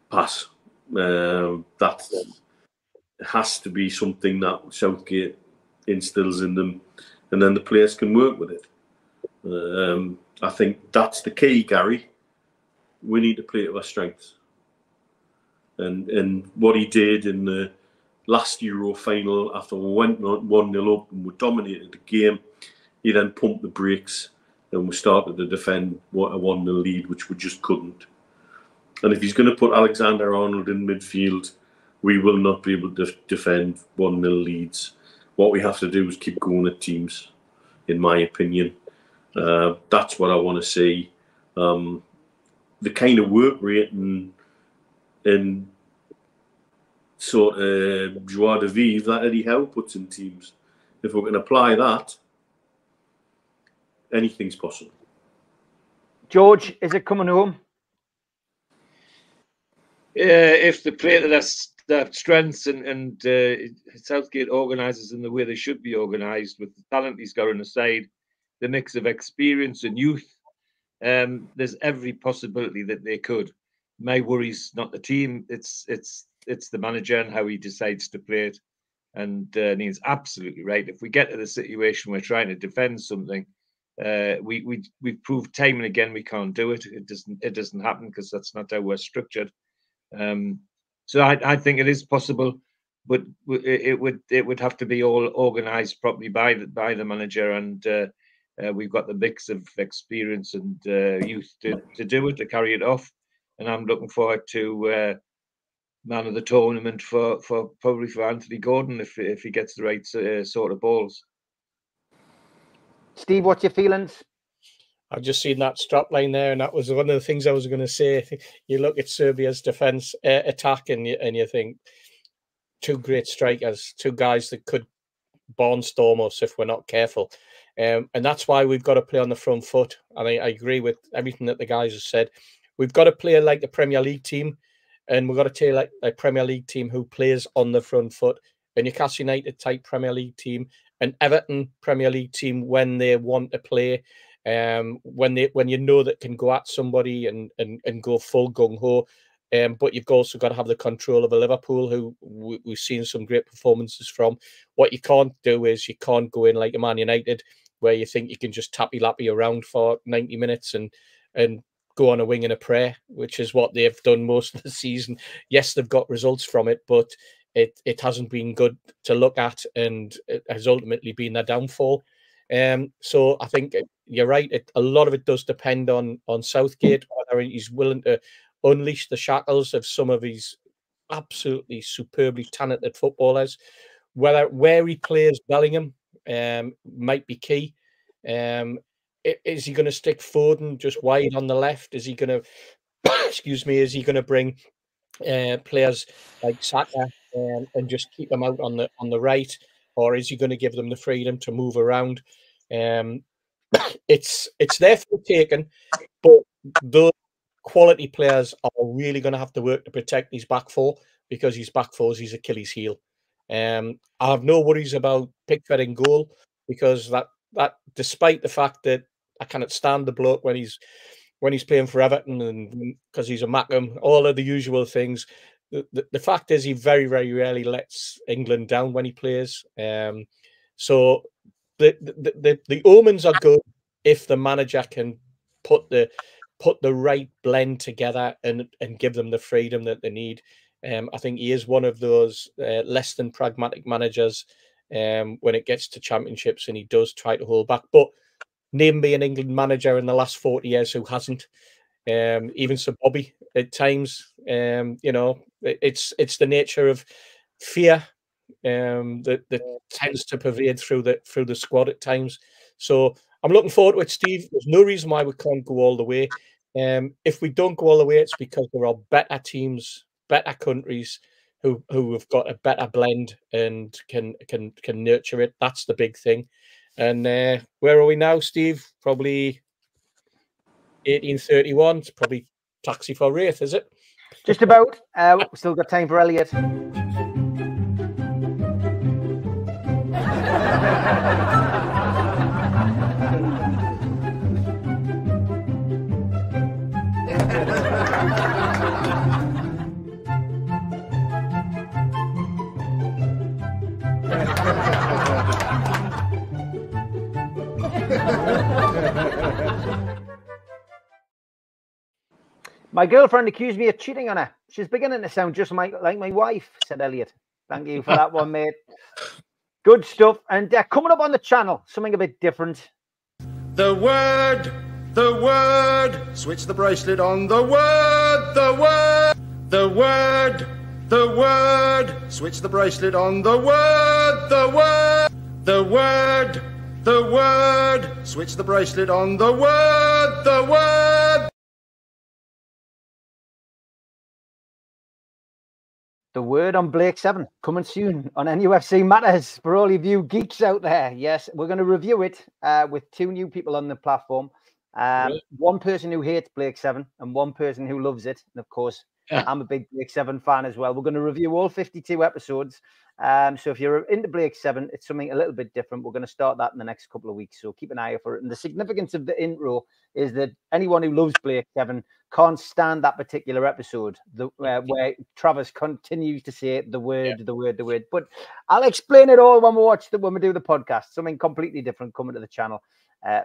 pass. That has to be something that Southgate instills in them, and then the players can work with it. I think that's the key, Gary. We need to play to our strengths. And what he did in the last Euro final, after we went 1-0 up and we dominated the game, he then pumped the brakes and we started to defend a 1-0 lead, which we just couldn't. And if he's going to put Alexander-Arnold in midfield, we will not be able to defend 1-0 leads. What we have to do is keep going at teams, in my opinion. That's what I want to see. The kind of work rate and sort of joie de vivre that Eddie Howe puts in teams, if we can apply that, anything's possible. George, is it coming home? If they play to their strengths and Southgate organises in the way they should be organised, with the talent he's got on the side, the mix of experience and youth, there's every possibility that they could. My worry's not the team; it's the manager and how he decides to play it. And Neil's absolutely right. If we get to the situation we're trying to defend something, we've proved time and again we can't do it. It doesn't happen because that's not how we're structured. So I think it is possible, but it would have to be all organised properly by the manager, and we've got the mix of experience and youth to do it, to carry it off. And I'm looking forward to man of the tournament for probably for Anthony Gordon if he gets the right sort of balls. Steve, what's your feelings? I've just seen that strap line there, and that was one of the things I was going to say. You look at Serbia's defence attack, and you think two great strikers, two guys that could barnstorm us if we're not careful. And that's why we've got to play on the front foot. And I agree with everything that the guys have said. we've got to play like a Premier League team, and we've got to play like a Premier League team who plays on the front foot, a Newcastle United type Premier League team, an Everton Premier League team when they want to play, when you know that can go at somebody and go full gung ho. But you've also got to have the control of a Liverpool, who we've seen some great performances from. What you can't do is you can't go in like a Man United, where you think you can just tappy-lappy around for 90 minutes and go on a wing and a prayer, which is what they've done most of the season. Yes, they've got results from it, but it hasn't been good to look at, and it has ultimately been their downfall. So I think you're right. A lot of it does depend on Southgate, whether he's willing to unleash the shackles of some of his absolutely superbly talented footballers. Where he plays Bellingham might be key. Is he going to stick Foden just wide on the left? Is he going to, excuse me, is he going to bring players like Saka and just keep them out on the right, or is he going to give them the freedom to move around? It's there for the taking, but those quality players are really going to have to work to protect his back four, because his back four is his Achilles heel. I have no worries about Pickford in goal, because that despite the fact that I cannot stand the bloke when he's playing for Everton, and because he's a Mackham, all of the usual things. The fact is, he very, very rarely lets England down when he plays. So the omens are good if the manager can put the right blend together and give them the freedom that they need. I think he is one of those less than pragmatic managers when it gets to championships, and he does try to hold back. But name me an England manager in the last 40 years who hasn't. Even Sir Bobby at times. It's the nature of fear that tends to pervade through the squad at times. So I'm looking forward to it, Steve. There's no reason why we can't go all the way. If we don't go all the way, it's because there are better teams, better countries who have got a better blend and can nurture it. That's the big thing. And where are we now, Steve? Probably 1831. It's probably taxi for Wraith, is it? Just about. Still got time for Elliot. My girlfriend accused me of cheating on her. She's beginning to sound just like my wife, said Elliot. Thank you for that one, mate. Good stuff. And coming up on the channel, something a bit different. The word, switch the bracelet on the word, the word, switch the bracelet on the word, the word, switch the bracelet on the word. The word on Blake 7 coming soon on nufc Matters for all of you geeks out there. Yes, we're going to review it with two new people on the platform. One person who hates Blake 7 and one person who loves it. And of course, I'm a big Blake 7 fan as well. We're going to review all 52 episodes. So if you're into Blake 7, it's something a little bit different. We're going to start that in the next couple of weeks. So keep an eye out for it. And the significance of the intro is that anyone who loves Blake 7 can't stand that particular episode where Travis continues to say the word. But I'll explain it all when we do the podcast. Something completely different coming to the channel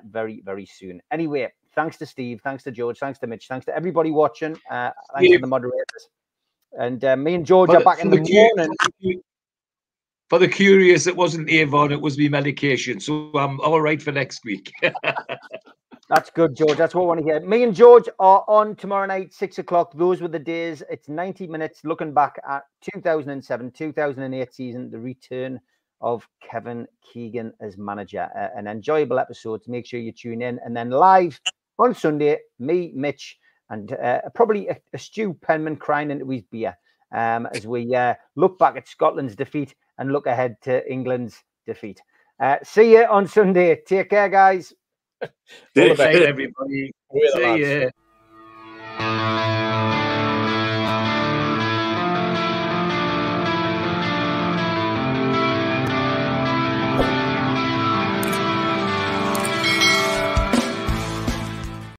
very, very soon. Anyway, thanks to Steve, thanks to George, thanks to Mitch, thanks to everybody watching. Thanks to the moderators. And me and George are back in the morning. For the curious, it wasn't Avon, it was me medication. So I'm all right for next week. That's good, George. That's what I want to hear. Me and George are on tomorrow night, 6 o'clock. Those were the days. It's 90 minutes looking back at 2007-2008 season, the return of Kevin Keegan as manager. An enjoyable episode. Make sure you tune in. And then live on Sunday, me, Mitch, and probably a Stu Penman crying into his beer as we look back at Scotland's defeat and look ahead to England's defeat. See you on Sunday. Take care, guys. All the best, everybody. See you. Bye.